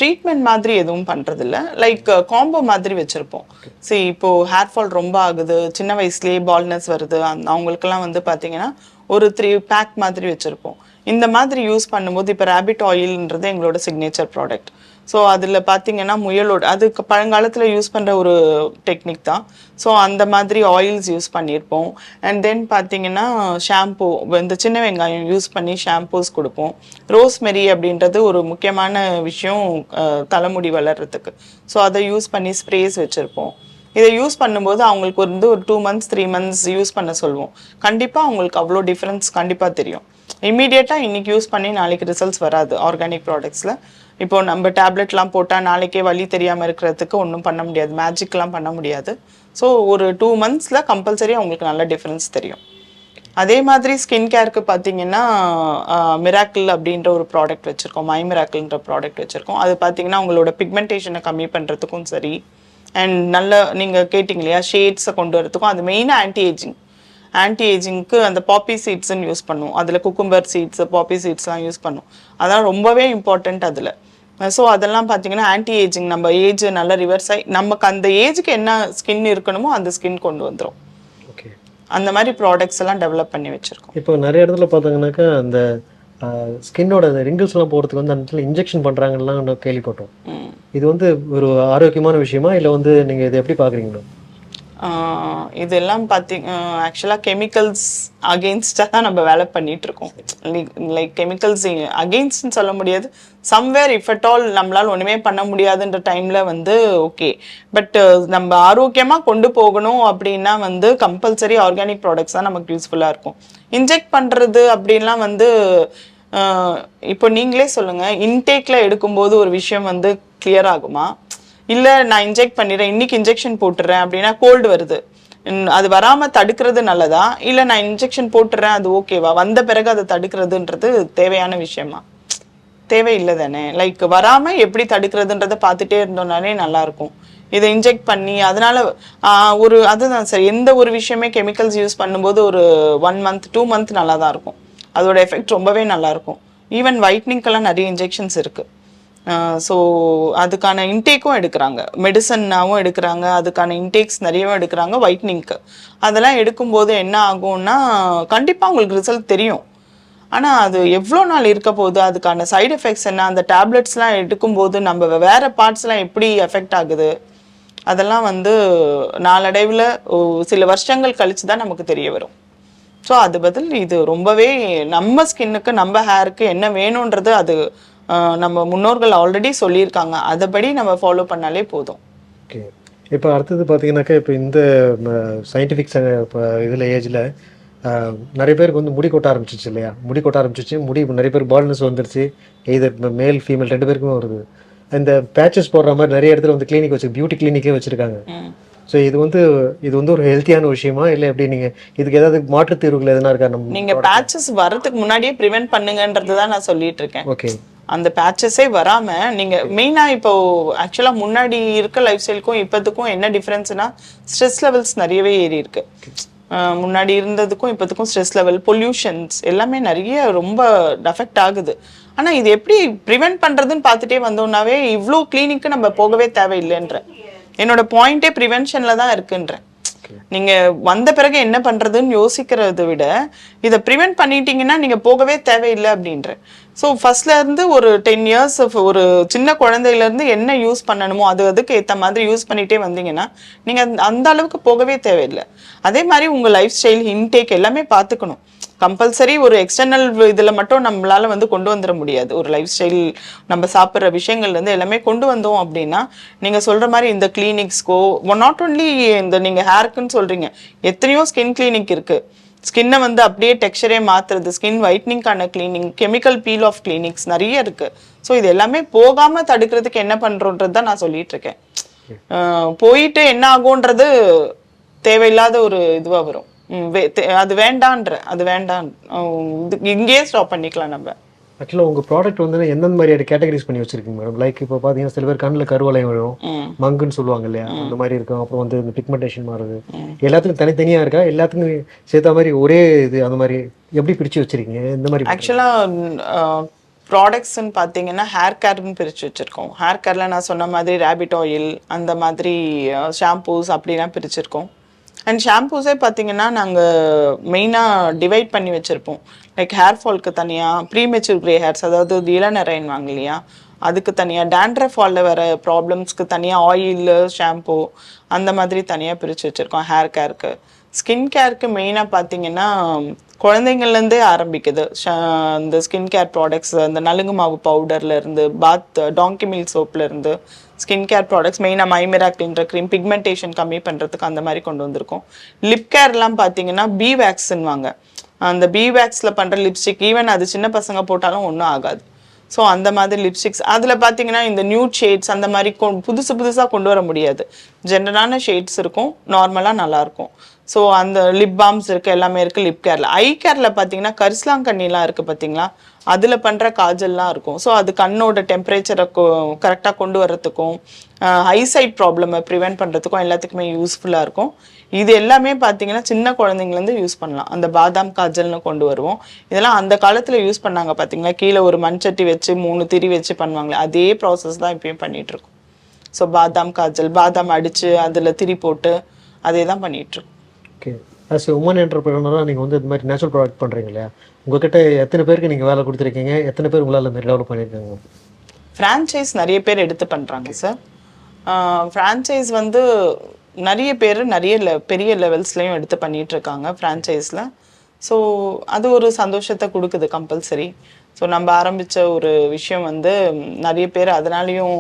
S1: ட்ரீட்மெண்ட் மாதிரி எதுவும் பண்ணுறதில்ல. லைக் காம்போ மாதிரி வச்சுருப்போம். சரி, இப்போது ஹேர் ஃபால் ரொம்ப ஆகுது, சின்ன வயசுலேயே பால்னஸ் வருது, அவங்களுக்கெல்லாம் வந்து பார்த்தீங்கன்னா ஒரு 3 பேக் மாதிரி வச்சுருப்போம். இந்த மாதிரி யூஸ் பண்ணும்போது இப்போ ரேபிட் ஆயில்ன்றது எங்களோட சிக்னேச்சர் ப்ராடக்ட். ஸோ அதில் பார்த்தீங்கன்னா முயலோட அது பழங்காலத்தில் யூஸ் பண்ணுற ஒரு டெக்னிக் தான். ஸோ அந்த மாதிரி ஆயில்ஸ் யூஸ் பண்ணியிருப்போம். அண்ட் தென் பார்த்தீங்கன்னா ஷாம்பூ, இந்த சின்ன வெங்காயம் யூஸ் பண்ணி ஷாம்பூஸ் கொடுப்போம். ரோஸ்மெரி அப்படின்றது ஒரு முக்கியமான விஷயம் தலைமுடி வளர்கிறதுக்கு. ஸோ அதை யூஸ் பண்ணி ஸ்ப்ரேஸ் வச்சுருப்போம். இதை யூஸ் பண்ணும்போது அவங்களுக்கு வந்து ஒரு 2 months 3 months யூஸ் பண்ண சொல்லுவோம். கண்டிப்பாக அவங்களுக்கு அவ்வளோ டிஃப்ரென்ஸ் கண்டிப்பாக தெரியும். இம்மீடியட்டாக இன்றைக்கி யூஸ் பண்ணி நாளைக்கு ரிசல்ட்ஸ் வராது ஆர்கானிக் ப்ராடக்ட்ஸில். இப்போது நம்ம டேப்லெட்லாம் போட்டால் நாளைக்கே வலி தெரியாமல் இருக்கிறதுக்கு ஒன்றும் பண்ண முடியாது, மேஜிக்லாம் பண்ண முடியாது. ஸோ ஒரு 2 months கம்பல்சரி அவங்களுக்கு நல்ல டிஃப்ரென்ஸ் தெரியும். அதே மாதிரி ஸ்கின் கேருக்கு பார்த்தீங்கன்னா மிராக்கிள் அப்படின்ற ஒரு ப்ராடக்ட் வச்சுருக்கோம், மை மிராக்கிள்ன்ற ப்ராடக்ட் வச்சுருக்கோம். அது பார்த்தீங்கன்னா உங்களோட பிக்மெண்டேஷனை கம்மி பண்ணுறதுக்கும் சரி, அண்ட் நல்ல நீங்கள் கேட்டிங்க இல்லையா ஷேட்ஸை கொண்டு வரதுக்கும், அது மெயினாக ஆன்டி ஏஜிங்க்கு அந்த பாப்பி சீட்ஸ்ன்னு யூஸ் பண்ணுவோம். அதில் குக்கும்பர் சீட்ஸ், பாப்பி சீட்ஸ்லாம் யூஸ் பண்ணுவோம். அதெல்லாம் ரொம்பவே இம்பார்ட்டண்ட் அதில். ஸோ அதெல்லாம் பார்த்தீங்கன்னா ஆன்டி ஏஜிங், நம்ம ஏஜ் நல்லா ரிவர்ஸ் ஆகி நமக்கு அந்த ஏஜுக்கு என்ன ஸ்கின் இருக்கணுமோ அந்த ஸ்கின் கொண்டு வந்துடும்.
S2: ஓகே, அந்த
S1: மாதிரி ப்ராடக்ட்ஸ் எல்லாம் டெவலப் பண்ணி வச்சுருக்கோம்.
S2: இப்போ நிறைய இடத்துல பார்த்தீங்கன்னாக்கா அந்த ஸ்கின்னோட ரிங்கிள்ஸ்லாம் போகிறதுக்கு வந்து அந்த இடத்துல இன்ஜெக்ஷன் பண்ணுறாங்கலாம் கேள்விப்பட்டோம். இது வந்து ஒரு ஆரோக்கியமான விஷயமா, இல்லை வந்து நீங்கள் இதை எப்படி பார்க்குறீங்களோ?
S1: இதெல்லாம் ஆக்சுவலாக கெமிக்கல்ஸ் அகெயின்ஸ்டாக தான் நம்ம வேலை பண்ணிகிட்ருக்கோம். லைக் கெமிக்கல்ஸ் அகெயின்ஸ்ட்னு சொல்ல முடியாது, சம்வேர் இஃப் அட் ஆல் நம்மளால் ஒன்றுமே பண்ண முடியாதுன்ற டைமில் வந்து ஓகே. பட் நம்ம ஆரோக்கியமாக கொண்டு போகணும் அப்படின்னா வந்து கம்பல்சரி ஆர்கானிக் ப்ராடக்ட்ஸ் தான் நமக்கு யூஸ்ஃபுல்லாக இருக்கும். இன்ஜெக்ட் பண்ணுறது அப்படின்லாம் வந்து இப்போ நீங்களே சொல்லுங்கள், இன்டேக்கில் எடுக்கும்போது ஒரு விஷயம் வந்து கிளியர் ஆகுமா? இல்லை நான் இன்ஜெக்ட் பண்ணிடுறேன், இன்றைக்கி இன்ஜெக்ஷன் போட்டுடுறேன் அப்படின்னா கோல்டு வருது, அது வராமல் தடுக்கிறது நல்லதா? இல்லை நான் இன்ஜெக்ஷன் போட்டுடுறேன் அது ஓகேவா, வந்த பிறகு அதை தடுக்கிறதுன்றது தேவையான விஷயமா? தேவையில்லை தானே. லைக் வராமல் எப்படி தடுக்கிறதுன்றதை பார்த்துட்டே இருந்தோம்னாலே நல்லாயிருக்கும். இதை இன்ஜெக்ட் பண்ணி அதனால் அதுதான் சார், எந்த ஒரு விஷயமே கெமிக்கல்ஸ் யூஸ் பண்ணும்போது ஒரு 1 month 2 month நல்லா தான் இருக்கும், அதோட எஃபெக்ட் ரொம்பவே நல்லாயிருக்கும். ஈவன் ஒயிட்னிங்கெல்லாம் நிறைய இன்ஜெக்ஷன்ஸ் இருக்குது. ஸோ அதுக்கான இன்டேக்கும் எடுக்கிறாங்க, மெடிசன்னாகவும் எடுக்கிறாங்க, அதுக்கான இன்டேக்ஸ் நிறையவும் எடுக்கிறாங்க ஒயிட்னிங்க்கு. அதெல்லாம் எடுக்கும்போது என்ன ஆகும்னா கண்டிப்பாக உங்களுக்கு ரிசல்ட் தெரியும். ஆனால் அது எவ்வளோ நாள் இருக்க போகுது, அதுக்கான சைடு எஃபெக்ட்ஸ் என்ன, அந்த டேப்லெட்ஸ்லாம் எடுக்கும்போது நம்ம வேறு பார்ட்ஸ்லாம் எப்படி எஃபெக்ட் ஆகுது, அதெல்லாம் வந்து நாளடைவில் சில வருஷங்கள் கழித்து தான் நமக்கு தெரிய வரும். ஸோ அது பதில் இது ரொம்பவே நம்ம ஸ்கின்னுக்கு நம்ம ஹேருக்கு என்ன வேணுன்றது அது நம்ம முன்னோர்கள் ஆல்ரெடி சொல்லியிருக்காங்க, அதைப்படி நம்ம ஃபாலோ பண்ணாலே போதும்.
S2: ஓகே, இப்போ அடுத்தது பார்த்தீங்கன்னாக்கா இப்போ இந்த சயின்டிஃபிக் இப்போ இதில் ஏஜில் நிறைய பேருக்கு வந்து முடி கொட்ட ஆரம்பிச்சிச்சு இல்லையா, முடி நிறைய பேர் பால்னஸ் வந்துருச்சு, இது மேல் ஃபீமேல் 2 பேருக்குமே வருது. இந்த பேச்சஸ் போடுற மாதிரி நிறைய இடத்துல வந்து கிளினிக் பியூட்டி கிளினிக்கே வச்சுருக்காங்க. ஸோ இது வந்து ஒரு ஹெல்த்தியான விஷயமா இல்லை எப்படி நீங்கள் இதுக்கு ஏதாவது மாற்றுத் தீர்வுகள் எதனா இருக்கா நம்ம?
S1: நீங்க பேட்சஸ் வர்றதுக்கு முன்னாடியே ப்ரிவென்ட் பண்ணுங்கன்றது தான் நான் சொல்லிட்டு இருக்கேன்.
S2: ஓகே.
S1: அந்த பேட்சஸே வராம நீங்க மெயினா இப்போ ஆக்சுவலா முன்னாடி இருக்க லைஃப் ஸ்டைலுக்கும் இப்போதுக்கும் என்ன டிஃபரன்ஸ்னா ஸ்ட்ரெஸ் லெவல்ஸ் நிறையவே ஏறி இருக்கு. முன்னாடி இருந்ததுக்கும் இப்போதுக்கும் ஸ்ட்ரெஸ் லெவல், பொல்யூஷன்ஸ் எல்லாமே நிறைய ரொம்ப அஃபெக்ட் ஆகுது. ஆனா இது எப்படி ப்ரிவென்ட் பண்றதுன்னு பார்த்துட்டே வந்தோம்னாவே இவ்வளோ கிளினிக்கு நம்ம போகவே தேவையில்லைன்ற என்னோட பாயிண்டே ப்ரிவென்ஷன்ல தான் இருக்குன்றேன். நீங்க வந்த பிறகு என்ன பண்றதுன்னு யோசிக்கிறத விட இதை ப்ரிவென்ட் பண்ணிட்டீங்கன்னா நீங்க போகவே தேவையில்லை அப்படின்ற. ஸோ ஃபர்ஸ்ட்ல இருந்து ஒரு 10 years ஒரு சின்ன குழந்தையில இருந்து என்ன யூஸ் பண்ணணுமோ அதுக்கு ஏற்ற மாதிரி யூஸ் பண்ணிட்டே வந்தீங்கன்னா நீங்க அந்த அளவுக்கு போகவே தேவையில்லை. அதே மாதிரி உங்க லைஃப் ஸ்டைல், இன்டேக் எல்லாமே பார்த்துக்கணும். கம்பல்சரி ஒரு எக்ஸ்டர்னல் இதில் மட்டும் நம்மளால வந்து கொண்டு வந்துட முடியாது. ஒரு லைஃப் ஸ்டைல் நம்ம சாப்பிட்ற விஷயங்கள்லேருந்து எல்லாமே கொண்டு வந்தோம் அப்படின்னா நீங்கள் சொல்கிற மாதிரி இந்த கிளினிக்ஸ்க்கோ நாட் ஓன்லி இந்த நீங்கள் ஹேருக்குன்னு சொல்கிறீங்க, எத்தனையோ ஸ்கின் கிளினிக் இருக்குது. ஸ்கின்னை வந்து அப்படியே டெக்ஸ்சரே மாற்றுறது, ஸ்கின் ஒயிட்னிங்கான cleaning, chemical peel of clinics நிறைய இருக்குது. ஸோ இது எல்லாமே போகாமல் தடுக்கிறதுக்கு என்ன பண்ணுறோன்றது தான் நான் சொல்லிட்டு இருக்கேன். போயிட்டு என்ன ஆகுன்றது தேவையில்லாத ஒரு இதுவாக வரும். அது வேண்டான்ற அது வேண்டாம், இங்கேயே ஸ்டாப் பண்ணிக்கலாம் நம்ம.
S2: ஆக்சுவலாக உங்கள் ப்ராடக்ட் வந்து எந்தெந்த மாதிரியான கேட்டகரிஸ் பண்ணி வச்சிருக்கீங்க மேடம்? லைக் இப்போ பார்த்தீங்கன்னா சில பேர் கண்ணில் கருவலை வரும், மங்குன்னு சொல்லுவாங்க இல்லையா, அந்த மாதிரி இருக்கும். அப்புறம் வந்து இந்த பிக்மெண்டேஷன் மாறுது, எல்லாத்துக்கும் தனித்தனியாக இருக்கா? எல்லாத்துக்கும் சேர்த்த மாதிரி ஒரே இது அந்த மாதிரி எப்படி பிரித்து வச்சிருக்கீங்க? இந்த மாதிரி
S1: ஆக்சுவலாக ப்ராடக்ட்ஸ்ன்னு பார்த்தீங்கன்னா ஹேர் கேர்னு பிரித்து வச்சுருக்கோம். ஹேர் கேரில் நான் சொன்ன மாதிரி ரேபிட் ஆயில், அந்த மாதிரி ஷாம்பூஸ் அப்படிலாம் பிரிச்சிருக்கோம். அண்ட் ஷாம்பூஸே பார்த்தீங்கன்னா நாங்கள் மெயினாக டிவைட் பண்ணி வச்சுருப்போம். லைக் ஹேர் ஃபால்க்கு தனியாக, ப்ரீமெச்சூர் கிரே ஹேர்ஸ் அதாவது இளநரைன்னு வாங்க இல்லையா, அதுக்கு தனியாக, டேண்ட்ரஃப் ஃபாலில் வர ப்ராப்ளம்ஸ்க்கு தனியாக ஆயில், ஷாம்பூ அந்த மாதிரி தனியாக பிரித்து வச்சுருக்கோம். ஹேர் கேருக்கு, ஸ்கின் கேருக்கு மெயினாக பார்த்தீங்கன்னா குழந்தைங்கள்லேருந்தே ஆரம்பிக்குது. இந்த ஸ்கின் கேர் ப்ராடக்ட்ஸ், அந்த நலுங்கு மாவு பவுடர்லேருந்து, டாங்கி மில்க் சோப்லேருந்து ஸ்கின் கேர் ப்ராடக்ட்ஸ் மெயினாக மைமிராக்கிள்ன்ற க்ரீம் பிக்மெண்டேஷன் கம்மி பண்ணுறதுக்கு அந்த மாதிரி கொண்டு வந்திருக்கோம். லிப் கேர்லாம் பார்த்தீங்கன்னா பி வேக்ஸ்ன்னுவாங்க, அந்த பி வேக்ஸில் பண்ணுற லிப்ஸ்டிக் ஈவன் அது சின்ன பசங்க போட்டாலும் ஒன்றும் ஆகாது. ஸோ அந்த மாதிரி லிப்ஸ்டிக்ஸ் அதில் பார்த்தீங்கன்னா இந்த நியூட் ஷேட்ஸ் அந்த மாதிரி புதுசாக கொண்டு வர முடியாது. ஜென்ரலான ஷேட்ஸ் இருக்கும், நார்மலாக நல்லாயிருக்கும். ஸோ அந்த லிப் பாம்ஸ் இருக்குது, எல்லாமே இருக்குது லிப் கேரில். ஐ கேரில் பார்த்தீங்கன்னா கரிசலாங்கண்ணிலாம் இருக்குது பார்த்தீங்களா, அதில் பண்ணுற காஜல்லாம் இருக்கும். ஸோ அது கண்ணோட டெம்பரேச்சரை கரெக்டாக கொண்டு வர்றதுக்கும் ஐசைட் ப்ராப்ளமை ப்ரிவென்ட் பண்ணுறதுக்கும் எல்லாத்துக்குமே யூஸ்ஃபுல்லாக இருக்கும். இது எல்லாமே பார்த்தீங்கன்னா சின்ன குழந்தைங்கலேருந்து யூஸ் பண்ணலாம். அந்த பாதாம் காஜல்னு கொண்டு வருவோம். இதெல்லாம் அந்த காலத்தில் யூஸ் பண்ணாங்க பார்த்தீங்களா, கீழே ஒரு மண்சட்டி வச்சு 3 திரி வச்சு பண்ணுவாங்களே, அதே ப்ராசஸ் தான் இப்பயும் பண்ணிகிட்ருக்கோம். ஸோ பாதாம் காஜல், பாதாம் அடித்து அதில் திரி போட்டு அதே தான் பண்ணிகிட்ருக்கோம்.
S2: ஓகே. ஆஸ் எ உமன் என்டர்பிரினராக நீங்கள் வந்து இது மாதிரி நேச்சுரல் ப்ராடக்ட் பண்ணுறீங்க இல்லையா, உங்கள்கிட்ட எத்தனை பேருக்கு நீங்கள் வேலை கொடுத்துருக்கீங்க? எத்தனை பேர் உங்களால் இந்த மாதிரி டெவலப் பண்ணியிருக்காங்க?
S1: ஃப்ரான்ச்சைஸ் நிறைய பேர் எடுத்து பண்ணுறாங்க சார். ஃப்ரான்ச்சைஸ் வந்து நிறைய பேர் பெரிய லெவல்ஸ்லையும் எடுத்து பண்ணிகிட்ருக்காங்க ஃப்ரான்ச்சைஸில். ஸோ அது ஒரு சந்தோஷத்தை கொடுக்குது கம்பல்சரி. ஸோ நம்ம ஆரம்பித்த ஒரு விஷயம் வந்து நிறைய பேர் அதனாலையும்,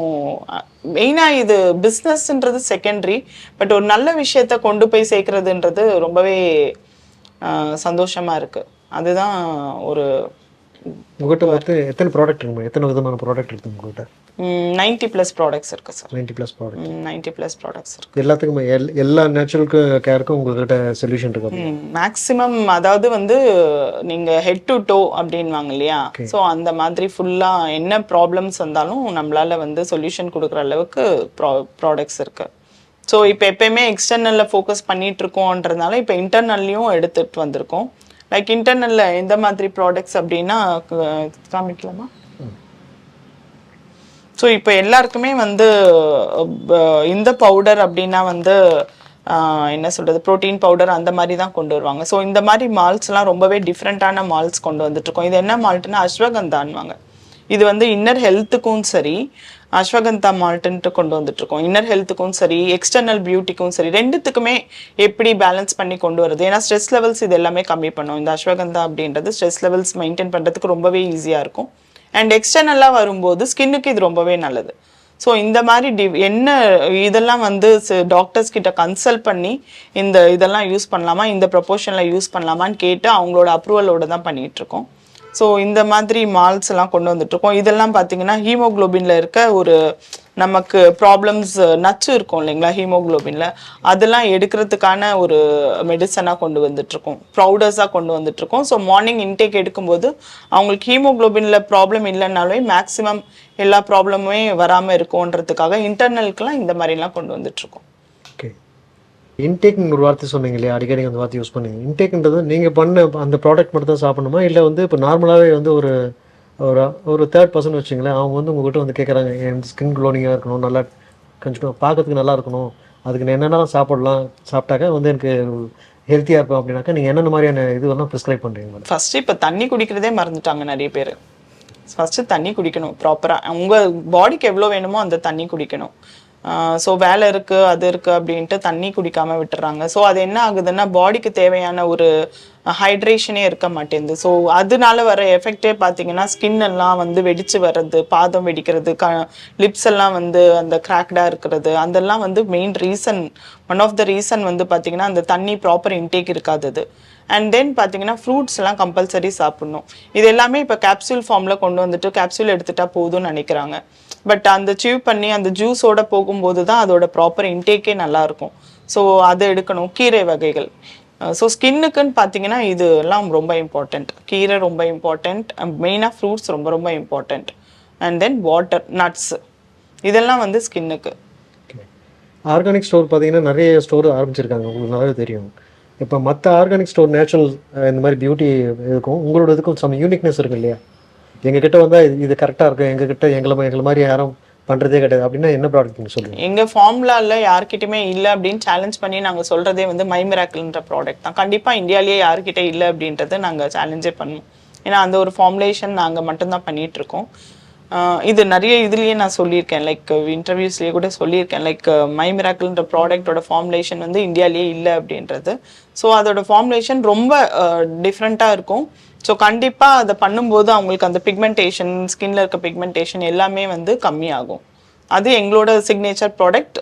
S1: மெயினாக இது பிஸ்னஸ்ன்றது செகண்டரி, பட் ஒரு நல்ல விஷயத்த கொண்டு போய் சேர்க்குறதுன்றது ரொம்பவே சந்தோஷமாக இருக்குது. அதுதான் ஒரு
S2: உங்கள்கிட்ட வந்து எத்தனை ப்ராடக்ட் இருக்குங்க? எத்தனை விதமான ப்ராடக்ட் இருக்குது உங்கள்கிட்ட?
S1: 90+ ப்ராடக்ட்ஸ் இருக்குது சார்.
S2: 90+ ப்ராடக்ட்.
S1: 90+ ப்ராடக்ட்ஸ் இருக்குது.
S2: எல்லாத்துக்குமே எல்லா நேச்சுரல் கேருக்கும் உங்கள்கிட்ட சொல்யூஷன் இருக்கு
S1: மேக்ஸிமம். அதாவது வந்து நீங்கள் ஹெட் டு டோ அப்படின்வாங்க இல்லையா, ஸோ அந்த மாதிரி ஃபுல்லாக என்ன ப்ராப்ளம்ஸ் வந்தாலும் நம்மளால் வந்து சொல்யூஷன் கொடுக்குற அளவுக்கு ப்ராடக்ட்ஸ் இருக்குது. ஸோ இப்போ எப்பயுமே எக்ஸ்டர்னலில் ஃபோக்கஸ் பண்ணிகிட்ருக்கோன்றதுனால இப்போ இன்டர்னல்லையும் எடுத்துகிட்டு வந்திருக்கோம். லைக் இன்டர்னல்ல எந்த மாதிரி ப்ராடக்ட்ஸ் அப்படின்னா காமிக்கலாமா? ஸோ இப்போ எல்லாருக்குமே வந்து இந்த பவுடர் அப்படின்னா வந்து என்ன சொல்கிறது, ப்ரோட்டீன் பவுடர் அந்த மாதிரி தான் கொண்டு வருவாங்க. ஸோ இந்த மாதிரி மால்ஸ்லாம் ரொம்பவே டிஃப்ரெண்ட்டான மால்ஸ் கொண்டு வந்துட்டுருக்கோம். இது என்ன மால்ட்டுன்னா அஸ்வகந்தான்வாங்க. இது வந்து இன்னர் ஹெல்த்துக்கும் சரி, அஸ்வகந்தா மால்ட்டுன்ட்டு கொண்டு வந்துட்டுருக்கோம். இன்னர் ஹெல்த்துக்கும் சரி, எக்ஸ்டர்னல் பியூட்டிக்கும் சரி, ரெண்டுத்துக்குமே எப்படி பேலன்ஸ் பண்ணி கொண்டு வருது. ஏன்னா ஸ்ட்ரெஸ் லெவல்ஸ் இது எல்லாமே கம்மி பண்ணும். இந்த அஸ்வகந்தா அப்படின்றது ஸ்ட்ரெஸ் லெவல்ஸ் மெயின்டைன் பண்ணுறதுக்கு ரொம்பவே ஈஸியாக இருக்கும். அண்ட் எக்ஸ்டர்னலாக வரும்போது ஸ்கின்னுக்கு இது ரொம்பவே நல்லது. ஸோ இந்த மாதிரி என்ன இதெல்லாம் வந்து டாக்டர்ஸ் கிட்ட கன்சல்ட் பண்ணி இந்த இதெல்லாம் யூஸ் பண்ணலாமா, இந்த ப்ரொபோர்ஷனில் யூஸ் பண்ணலாமான்னு கேட்டு அவங்களோட அப்ரூவலோட தான் பண்ணிகிட்ருக்கோம். ஸோ இந்த மாதிரி மால்ஸ் எல்லாம் கொண்டு வந்துட்ருக்கோம். இதெல்லாம் பார்த்தீங்கன்னா ஹீமோக்ளோபின்ல இருக்க ஒரு நமக்கு ப்ராப்ளம்ஸ் நச்சு இருக்கும் இல்லைங்களா ஹீமோகுளோபின்ல, அதெல்லாம் எடுக்கிறதுக்கான ஒரு மெடிசனாக கொண்டு வந்துட்டுருக்கோம், ப்ரௌடர்ஸாக கொண்டு வந்துட்டுருக்கோம். ஸோ மார்னிங் இன்டேக் எடுக்கும்போது அவங்களுக்கு ஹீமோகுளோபின்ல ப்ராப்ளம் இல்லைன்னாலே மேக்ஸிமம் எல்லா ப்ராப்ளமுமே வராமல் இருக்கும்ன்றதுக்காக இன்டர்னலுக்குலாம் இந்த மாதிரிலாம் கொண்டு வந்துட்டுருக்கோம்.
S2: ஓகே, இன்டேக்னு ஒரு வார்த்தை சொன்னீங்க இல்லையா, அடிக்கடி அந்த வார்த்தை யூஸ் பண்ணீங்க. இன்டேக்ன்றது நீங்கள் பண்ண அந்த ப்ராடக்ட் மட்டும் தான் சாப்பிடணுமா, இல்லை வந்து இப்போ நார்மலாகவே வந்து ஒரு ஒரு ஒரு தேர்ட் பர்சன் வச்சுங்களேன், அவங்க வந்து உங்கள்கிட்ட வந்து கேட்குறாங்க, என் ஸ்கின் க்ளோனிங்காக இருக்கணும், நல்லா கொஞ்சம் பார்க்கறதுக்கு நல்லா இருக்கணும், அதுக்கு நான் என்னென்னலாம் சாப்பிடலாம், சாப்பிட்டாக்க வந்து எனக்கு ஹெல்த்தியாக இருக்கும் அப்படின்னாக்கா நீங்கள் என்னென்ன மாதிரியான இதுவெல்லாம் ப்ரிஸ்கிரைப் பண்ணுறீங்க மேடம்?
S1: ஃபஸ்ட்டு இப்போ தண்ணி குடிக்கிறதே மறந்துட்டாங்க நிறைய பேர். ஃபஸ்ட்டு தண்ணி குடிக்கணும் ப்ராப்பராக, உங்கள் பாடிக்கு எவ்வளோ வேணுமோ அந்த தண்ணி குடிக்கணும். ஸோ வேலை இருக்குது அது இருக்குது அப்படின்ட்டு தண்ணி குடிக்காமல் விட்டுறாங்க. ஸோ அது என்ன ஆகுதுன்னா பாடிக்கு தேவையான ஒரு ஹைட்ரேஷனே இருக்க மாட்டேங்குது. ஸோ அதனால வர எஃபெக்டே பார்த்தீங்கன்னா ஸ்கின் எல்லாம் வந்து வெடிச்சு வர்றது, பாதம் வெடிக்கிறது, லிப்ஸ் எல்லாம் வந்து அந்த கிராக்டாக இருக்கிறது, அதெல்லாம் வந்து main reason. One of the reason வந்து பார்த்தீங்கன்னா அந்த தண்ணி ப்ராப்பர் இன்டேக் இருக்காதது. அண்ட் தென் பார்த்தீங்கன்னா ஃப்ரூட்ஸ் எல்லாம் கம்பல்சரி சாப்பிடணும். இது எல்லாமே இப்போ கேப்சூல் ஃபார்மில் கொண்டு வந்துட்டு கேப்சூல் எடுத்துட்டா போதும்னு நினைக்கிறாங்க. பட் அந்த சீவ் பண்ணி அந்த ஜூஸோட போகும்போது தான் அதோட ப்ராப்பர் இன்டேக்கே நல்லாயிருக்கும். ஸோ அதை எடுக்கணும். கீரை வகைகள், ஸோ ஸ்கின்னுக்குன்னு பார்த்தீங்கன்னா இது எல்லாம் ரொம்ப இம்பார்ட்டண்ட். கீரை ரொம்ப இம்பார்ட்டண்ட், மெயினாக ஃப்ரூட்ஸ் ரொம்ப ரொம்ப important. And then water, nuts, இதெல்லாம் வந்து ஸ்கின்னுக்கு.
S2: ஆர்கானிக் ஸ்டோர் பார்த்தீங்கன்னா நிறைய ஸ்டோர் ஆரம்பிச்சிருக்காங்க, உங்களுக்கு நல்லாவே தெரியும். இப்போ மற்ற ஆர்கானிக் ஸ்டோர் நேச்சுரல் இந்த மாதிரி பியூட்டி இருக்கும், உங்களோட இதுக்கும் சம் யூனிக்னஸ் இருக்கு இல்லையா? எங்ககிட்ட வந்தால் இது கரெக்டாக இருக்கும், எங்ககிட்ட எங்களை மாதிரி யாரும் பண்ணுறதே கிடையாது அப்படின்னா என்ன ப்ராடக்ட் நீங்கள் சொல்லுங்கள்?
S1: எங்கள் ஃபார்முலாவில் யார்கிட்டையுமே இல்லை அப்படின்னு சேலஞ்ச் பண்ணி நாங்கள் சொல்கிறதே வந்து மைமிராக்கிள்ன்ற ப்ராடக்ட் தான். கண்டிப்பாக இந்தியாவிலேயே யார்கிட்ட இல்லை அப்படின்றத நாங்கள் சேலஞ்சே பண்ணுவோம். ஏன்னா அந்த ஒரு ஃபார்முலேஷன் நாங்கள் மட்டும்தான் பண்ணிகிட்ருக்கோம். இது நிறைய இதுலேயே நான் சொல்லியிருக்கேன், லைக் இன்டர்வியூஸ்லேயே கூட சொல்லியிருக்கேன், லைக் மைமிராக்கிள்ன்ற ப்ராடக்டோட ஃபார்முலேஷன் வந்து இந்தியாவிலேயே இல்லை அப்படின்றது. ஸோ அதோட ஃபார்முலேஷன் ரொம்ப டிஃப்ரெண்ட்டாக இருக்கும். ஸோ கண்டிப்பாக அதை பண்ணும்போது அவங்களுக்கு அந்த பிக்மெண்டேஷன், ஸ்கின்ல இருக்க பிக்மெண்டேஷன் எல்லாமே வந்து கம்மியாகும். அது எங்களோட சிக்னேச்சர் ப்ராடக்ட்.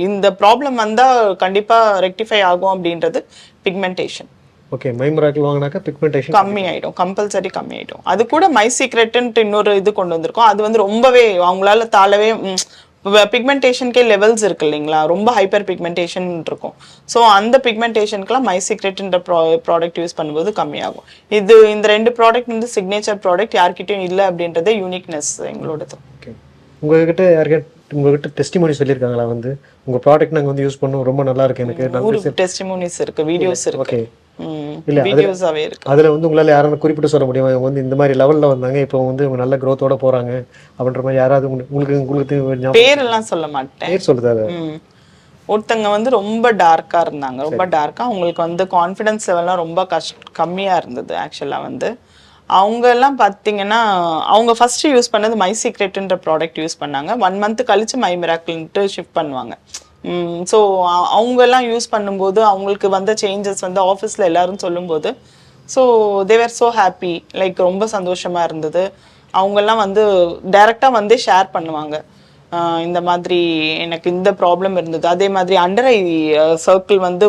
S1: இந்த ப்ராப்ளம் வந்தால் கண்டிப்பாக ரெக்டிஃபை ஆகும் அப்படின்றது பிக்மெண்டேஷன்.
S2: ஓகே, மைமிராக்கிள் வாங்கினாக்கா பிக்மெண்டேஷன்
S1: கம்மி ஆகிடும், கம்பல்சரி கம்மி ஆகிடும். அது கூட மை சீக்ரெட்டுன்ட்டு இன்னொரு இது கொண்டு வந்திருக்கோம். அது வந்து ரொம்பவே அவங்களால தாளவே, பிக்மெண்டேஷனுக்கே லெவல்ஸ் இருக்கு இல்லைங்களா, ரொம்ப ஹைப்பர் பிக்மெண்டேஷன் இருக்கும். ஸோ அந்த பிக்மெண்டேஷனுக்குலாம் மை சீக்ரெட்ன்ற ப்ராடக்ட் யூஸ் பண்ணும்போது கம்மியாகும். இந்த 2 ப்ராடக்ட் வந்து சிக்னேச்சர் ப்ராடக்ட், யார்கிட்டையும் இல்லை அப்படின்றதே யூனிக்னஸ் எங்களோடது.
S2: ஓகே, உங்ககிட்ட டெஸ்டிமோனி சொல்லியிருக்காங்களா, வந்து உங்கள் ப்ராடக்ட் நாங்கள் வந்து யூஸ் பண்ணோம், ரொம்ப நல்லா இருக்கு, எனக்கு
S1: டெஸ்டிமோனிஸ் இருக்கு, வீடியோஸ் இருக்கு.
S2: ஓகே, இல்லை
S1: வீடியோஸாவே இருக்கு.
S2: அதில் வந்து உங்களால் யாராவது குறிப்பிட்டு சொல்ல முடியுமா, இவங்க வந்து இந்த மாதிரி லெவலில் வந்தாங்க, இப்போ வந்து இவங்க நல்ல க்ரோத்தோட போகிறாங்க அப்படின்ற மாதிரி யாராவது உங்களுக்கு
S1: பேரெல்லாம் சொல்ல மாட்டேன்,
S2: பேர் சொல்லுது?
S1: ஒருத்தங்க வந்து ரொம்ப டார்க்காக இருந்தாங்க, ரொம்ப டார்க்காக, அவங்களுக்கு வந்து கான்ஃபிடன்ஸ் லெவல்லாம் ரொம்ப கம்மியாக இருந்தது. ஆக்சுவலாக வந்து அவங்க எல்லாம் பார்த்தீங்கன்னா அவங்க ஃபஸ்ட்டு யூஸ் பண்ணது மை சீக்ரெட்டுன்ற ப்ராடக்ட் யூஸ் பண்ணாங்க. 1 மந்த் கழிச்சு மை மிராக்கிள்ன்ட்டு ஷிஃப்ட் பண்ணுவாங்க. ஸோ அவங்கெல்லாம் யூஸ் பண்ணும்போது அவங்களுக்கு வந்த சேஞ்சஸ் வந்து ஆஃபீஸில் எல்லாரும் சொல்லும்போது, ஸோ தேவர் ஸோ ஹாப்பி, லைக் ரொம்ப சந்தோஷமாக இருந்தது. அவங்கெல்லாம் வந்து டைரெக்டாக வந்து ஷேர் பண்ணுவாங்க, இந்த மாதிரி எனக்கு இந்த ப்ராப்ளம் இருந்தது. அதே மாதிரி அண்டர் ஐ சர்க்கிள் வந்து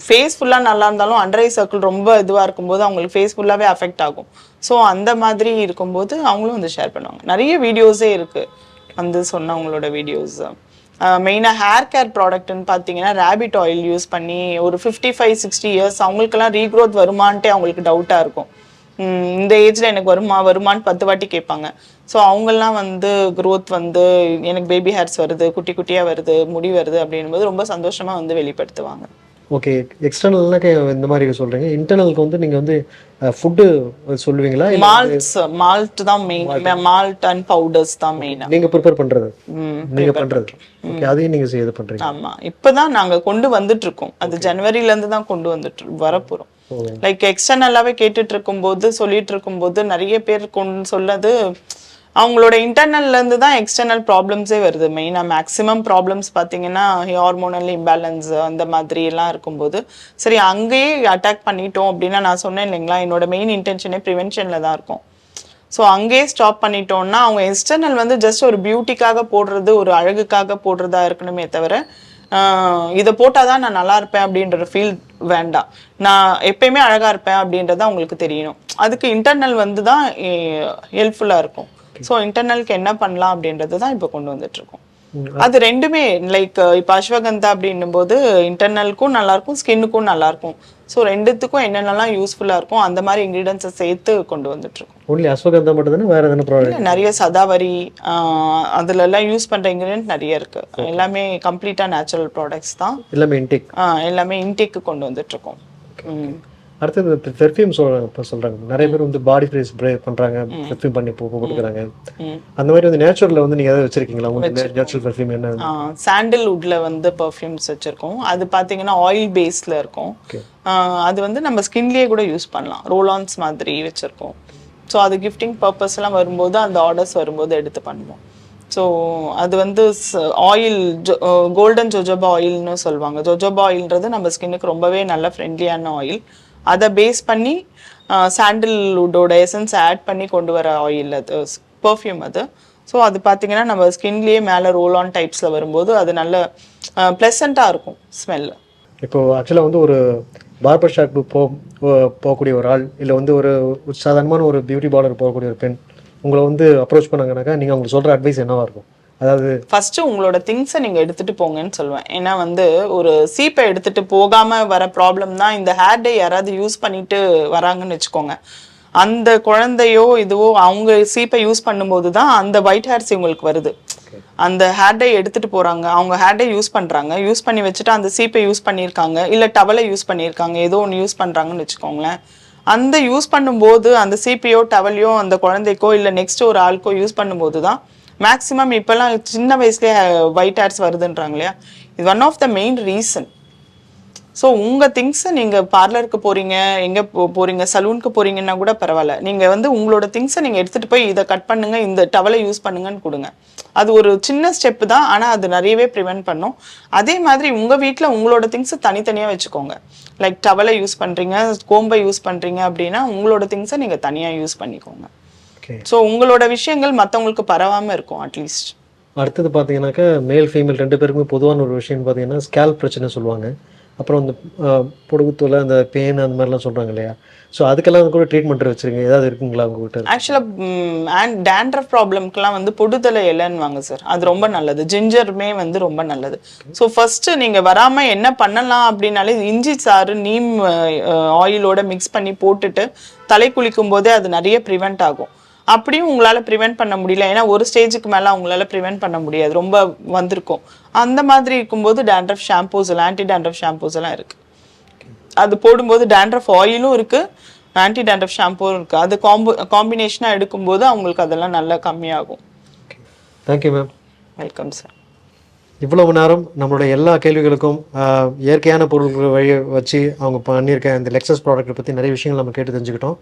S1: ஃபேஸ் ஃபுல்லாக நல்லா இருந்தாலும் அண்டர் ஐ சர்க்கிள் ரொம்ப இதுவாக இருக்கும்போது அவங்களுக்கு ஃபேஸ் ஃபுல்லாகவே அஃபெக்ட் ஆகும். ஸோ அந்த மாதிரி இருக்கும்போது அவங்களும் வந்து ஷேர் பண்ணுவாங்க. நிறைய வீடியோஸே இருக்குது வந்து சொன்னவங்களோட வீடியோஸ். மெயினாக ஹேர் கேர் ப்ராடக்ட்னு பார்த்தீங்கன்னா ரேபிட் ஆயில் யூஸ் பண்ணி ஒரு 55-60 இயர்ஸ் அவங்களுக்கெல்லாம் ரீக்ரோத் வருமான்ட்டே அவங்களுக்கு டவுட்டாக இருக்கும். இந்த ஏஜில் எனக்கு வருமானு 10 வாட்டி கேட்பாங்க. ஸோ அவங்கெல்லாம் வந்து க்ரோத் வந்து எனக்கு பேபி ஹேர்ஸ் வருது, குட்டி குட்டியாக வருது, முடி வருது அப்படின்போது ரொம்ப சந்தோஷமாக வந்து வெளிப்படுத்துவாங்க.
S2: ஓகே, எக்ஸ்டர்னல்னாக்க இந்த மாதிரி சொல்கிறீங்க. இன்டர்னலுக்கு வந்து நீங்கள் வந்து ஃபுட்டு சொல்லுவீங்களா?
S1: மால்ட் தான் மெயின், மால்ட் அண்ட் பவுடர்ஸ் தான் மெயின்.
S2: நீங்கள் ப்ரிப்பேர் பண்ணுறது, நீங்கள் பண்ணுறது. ஓகே, அதையும் நீங்கள் செய்து பண்ணுறீங்க?
S1: ஆமாம், இப்போ தான் நாங்கள் கொண்டு வந்துட்டு இருக்கோம். அது ஜனவரியிலேருந்து தான் கொண்டு வந்துட்டு வரப்போகிறோம். லைக் எக்ஸ்டர்னலாகவே கேட்டுட்டு இருக்கும்போது சொல்லிட்டு இருக்கும்போது நிறைய பேர் சொல்லது அவங்களோட இன்டர்னல்லேருந்து தான் எக்ஸ்டர்னல் ப்ராப்ளம்ஸே வருது. மெயினாக மேக்ஸிமம் ப்ராப்ளம்ஸ் பார்த்தீங்கன்னா ஹார்மோனல் இம்பேலன்ஸ் அந்த மாதிரி எல்லாம் இருக்கும்போது சரி அங்கேயே அட்டாக் பண்ணிட்டோம் அப்படின்னா, நான் சொன்னேன் இல்லைங்களா, என்னோட மெயின் இன்டென்ஷனே ப்ரிவென்ஷனில் தான் இருக்கும். ஸோ அங்கேயே ஸ்டாப் பண்ணிட்டோம்னா அவங்க எக்ஸ்டர்னல் வந்து ஜஸ்ட் ஒரு பியூட்டிக்காக போடுறது, ஒரு அழகுக்காக போடுறதா இருக்கணுமே தவிர இதை போட்டால் தான் நான் நல்லா இருப்பேன் அப்படின்ற ஃபீல் வேண்டாம். நான் எப்பயுமே அழகாக இருப்பேன் அப்படின்றத அவங்களுக்கு தெரியணும். அதுக்கு இன்டர்னல் வந்து தான் ஹெல்ப்ஃபுல்லாக இருக்கும். ஸோ இன்டர்னலுக்கு என்ன பண்ணலாம் அப்படின்றது தான் இப்போ கொண்டு வந்துட்டு இருக்கோம். அது ரெண்டுமே லைக் இப்போ அஸ்வகந்தா அப்படின்னும் போது இன்டர்னலுக்கும் நல்லா இருக்கும், ஸ்கின்னுக்கும் நல்லா இருக்கும். ஸோ ரெண்டுத்துக்கும் என்னென்னலாம் யூஸ்ஃபுல்லாக இருக்கும் அந்த மாதிரி இன்க்ரீடியன்ஸை சேர்த்து கொண்டு வந்துட்டு இருக்கோம்.
S2: ஒன்லி அஸ்வகந்தா மட்டும் தானே, வேற எதனா ப்ராடக்ட்?
S1: நிறைய சதாவரி அதுலலாம் யூஸ் பண்ற இன்க்ரீடியன்ட் நிறைய இருக்கு. எல்லாமே கம்ப்ளீட்டா நேச்சுரல் ப்ராடக்ட்ஸ் தான்.
S2: எல்லாமே இன்டேக்.
S1: எல்லாமே இன்டேக்கு கொண்டு வந்துட்டு இருக்கோம்.
S2: அடுத்தது பெர்ஃப்யூம் சொல்றாங்க, நிறைய பேர் வந்து பாடி ஃப்ரே ஸ்ப்ரே பண்றாங்க, பெர்ஃப்யூம் பண்ணி போட்டுக்கிறாங்க. அந்த மாதிரி வந்து நேச்சுரல்ல வந்து நீங்க ஏதாவது வச்சிருக்கீங்களா? உங்களுக்கு நேச்சுரல் பெர்ஃப்யூம் என்ன?
S1: சாண்டில்வுட்ல வந்து பெர்ஃப்யூம்ஸ் வச்சிருக்கோம். அது பாத்தீங்கன்னா ஆயில் பேஸ்ல இருக்கும். அது வந்து நம்ம ஸ்கின்லயே கூட யூஸ் பண்ணலாம், ரோல் ஆன்ஸ் மாதிரி வச்சிருக்கோம். ஸோ அது கிஃப்டிங் பர்பஸ் எல்லாம் வரும்போது அந்த ஆர்டர்ஸ் வரும்போது எடுத்து பண்ணுவோம். ஸோ அது வந்து ஆயில் கோல்டன் ஜோஜோபா ஆயில்னு சொல்லுவாங்க. ஜோஜோபா ஆயில்ன்றது நம்ம ஸ்கின்னுக்கு ரொம்பவே நல்ல ஃப்ரெண்ட்லியான ஆயில். அதை பேஸ் பண்ணி சாண்டில்வுட்டோட எசன்ஸ் ஆட் பண்ணி கொண்டு வர ஆயில், அது பர்ஃப்யூம் அது. ஸோ அது பார்த்தீங்கன்னா நம்ம ஸ்கின்லேயே மேலே ரோல் ஆன் டைப்ஸில் வரும்போது அது நல்ல ப்ளசண்ட்டாக இருக்கும் ஸ்மெல்.
S2: இப்போ ஆக்சுவலாக வந்து ஒரு பார்பர் ஷாப் போகக்கூடிய ஒரு ஆள், இல்லை வந்து ஒரு சாதாரணமான ஒரு பியூட்டி பார்லர் போகக்கூடிய ஒரு பெண் உங்களை வந்து அப்ரோச் பண்ணாங்கனாக்கா நீங்கள் அவங்களுக்கு சொல்கிற அட்வைஸ் என்னவா இருக்கும்? அதாவது
S1: ஃபர்ஸ்ட் உங்களோட திங்ஸை நீங்க எடுத்துட்டு போங்கன்னு சொல்லுவேன். ஏன்னா வந்து ஒரு சீப்பை எடுத்துட்டு போகாம வர ப்ராப்ளம் தான் இந்த ஹேர் டே யாராவது யூஸ் பண்ணிட்டு வராங்கன்னு வச்சுக்கோங்க. அந்த குழந்தையோ இதுவோ அவங்க சீப்பை யூஸ் பண்ணும்போது தான் அந்த ஒயிட் ஹேர்ஸ் இவங்களுக்கு வருது. அந்த ஹேர் டே எடுத்துட்டு போறாங்க, அவங்க ஹேர் டே யூஸ் பண்றாங்க, யூஸ் பண்ணி வச்சுட்டு அந்த சீப்பை யூஸ் பண்ணியிருக்காங்க, இல்லை டவலை யூஸ் பண்ணியிருக்காங்க, ஏதோ ஒன்று யூஸ் பண்றாங்கன்னு வச்சுக்கோங்களேன். அந்த யூஸ் பண்ணும்போது அந்த சீப்பையோ டவலையோ அந்த குழந்தைக்கோ இல்லை நெக்ஸ்ட் ஒரு ஆளுக்கோ யூஸ் பண்ணும்போது தான் மேக்ஸிமம் இப்போல்லாம் சின்ன வயசுலேயே ஒயிட் ஹேர்ஸ் வருதுன்றாங்க இல்லையா? இது one of the main reason. So உங்கள் திங்ஸை நீங்கள் பார்லருக்கு போகிறீங்க, எங்கே போகிறீங்க, சலூனுக்கு போகிறீங்கன்னா கூட பரவாயில்ல, நீங்கள் வந்து உங்களோட திங்ஸை நீங்கள் எடுத்துகிட்டு போய் இதை கட் பண்ணுங்கள், இந்த டவலை யூஸ் பண்ணுங்கன்னு கொடுங்க. அது ஒரு சின்ன ஸ்டெப்பு தான், ஆனால் அது நிறையவே ப்ரிவென்ட் பண்ணும். அதே மாதிரி உங்கள் வீட்டில் உங்களோட திங்ஸை தனித்தனியாக வச்சுக்கோங்க. லைக் டவலை யூஸ் பண்ணுறீங்க, கோம்பை யூஸ் பண்ணுறீங்க அப்படின்னா உங்களோட திங்ஸை நீங்கள் தனியாக யூஸ் பண்ணிக்கோங்க. ஸோ உங்களோட விஷயங்கள் மற்றவங்களுக்கு பரவாமல் இருக்கும் அட்லீஸ்ட்.
S2: அடுத்தது பார்த்தீங்கன்னாக்கா மேல் ஃபீமேல் ரெண்டு பேருக்குமே பொதுவான ஒரு விஷயம் பார்த்தீங்கன்னா ஸ்கேல்ப் பிரச்சனை சொல்லுவாங்க. அப்புறம் இந்த பொடுகுத்தோலை அந்த பெயின் அந்த மாதிரிலாம் சொல்கிறாங்க இல்லையா? ஸோ அதுக்கெல்லாம் கூட ட்ரீட்மெண்ட் வச்சுருக்கீங்க, ஏதாவது இருக்குங்களா உங்கள்கிட்ட?
S1: ஆக்சுவலாக டேண்ட்ரஃப் ப்ராப்ளம்க்குலாம் வந்து பொடுதலை இலைன்னுவாங்க சார், அது ரொம்ப நல்லது. ஜிஞ்சருமே வந்து ரொம்ப நல்லது. ஸோ ஃபஸ்ட்டு நீங்கள் வராமல் என்ன பண்ணலாம் அப்படின்னாலே இஞ்சி சாறு நீம் ஆயிலோட மிக்ஸ் பண்ணி போட்டுட்டு தலை குளிக்கும் போதே அது நிறைய ப்ரிவெண்ட் ஆகும். அப்படியும் உங்களால் ப்ரிவெண்ட் பண்ண முடியல, ஏன்னா ஒரு ஸ்டேஜுக்கு மேலே அவங்களால ப்ரிவெண்ட் பண்ண முடியாது, ரொம்ப வந்திருக்கும். அந்த மாதிரி இருக்கும்போது டேண்ட்ரஃப் ஷாம்பூஸ் எல்லாம், ஆன்டி டேண்ட்ரஃப் ஷாம்பூஸ் எல்லாம் இருக்குது. அது போடும்போது டேண்ட்ரஃப் ஆயிலும் இருக்குது, ஆன்டி டேண்ட்ரஃப் ஷாம்பூவும் இருக்குது. அது காம்பினேஷனாக எடுக்கும்போது அவங்களுக்கு அதெல்லாம் நல்லா கம்மியாகும்.
S2: Thank you ma'am.
S1: Welcome sir.
S2: இவ்வளவு நேரம் நம்மளுடைய எல்லா கேள்விகளுக்கும் இயற்கையான பொருட்களை வழியை வச்சு அவங்க பண்ணியிருக்க இந்த லெக்ஸஸ் ப்ராடக்ட்டை பற்றி நிறைய விஷயங்கள் நம்ம கேட்டு தெரிஞ்சுக்கிட்டோம்.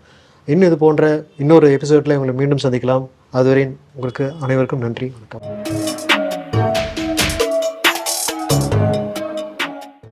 S2: இன்னும் இது போன்ற இன்னொரு எபிசோடில் உங்களை மீண்டும் சந்திக்கலாம். அதுவரை உங்களுக்கு அனைவருக்கும் நன்றி, வணக்கம்.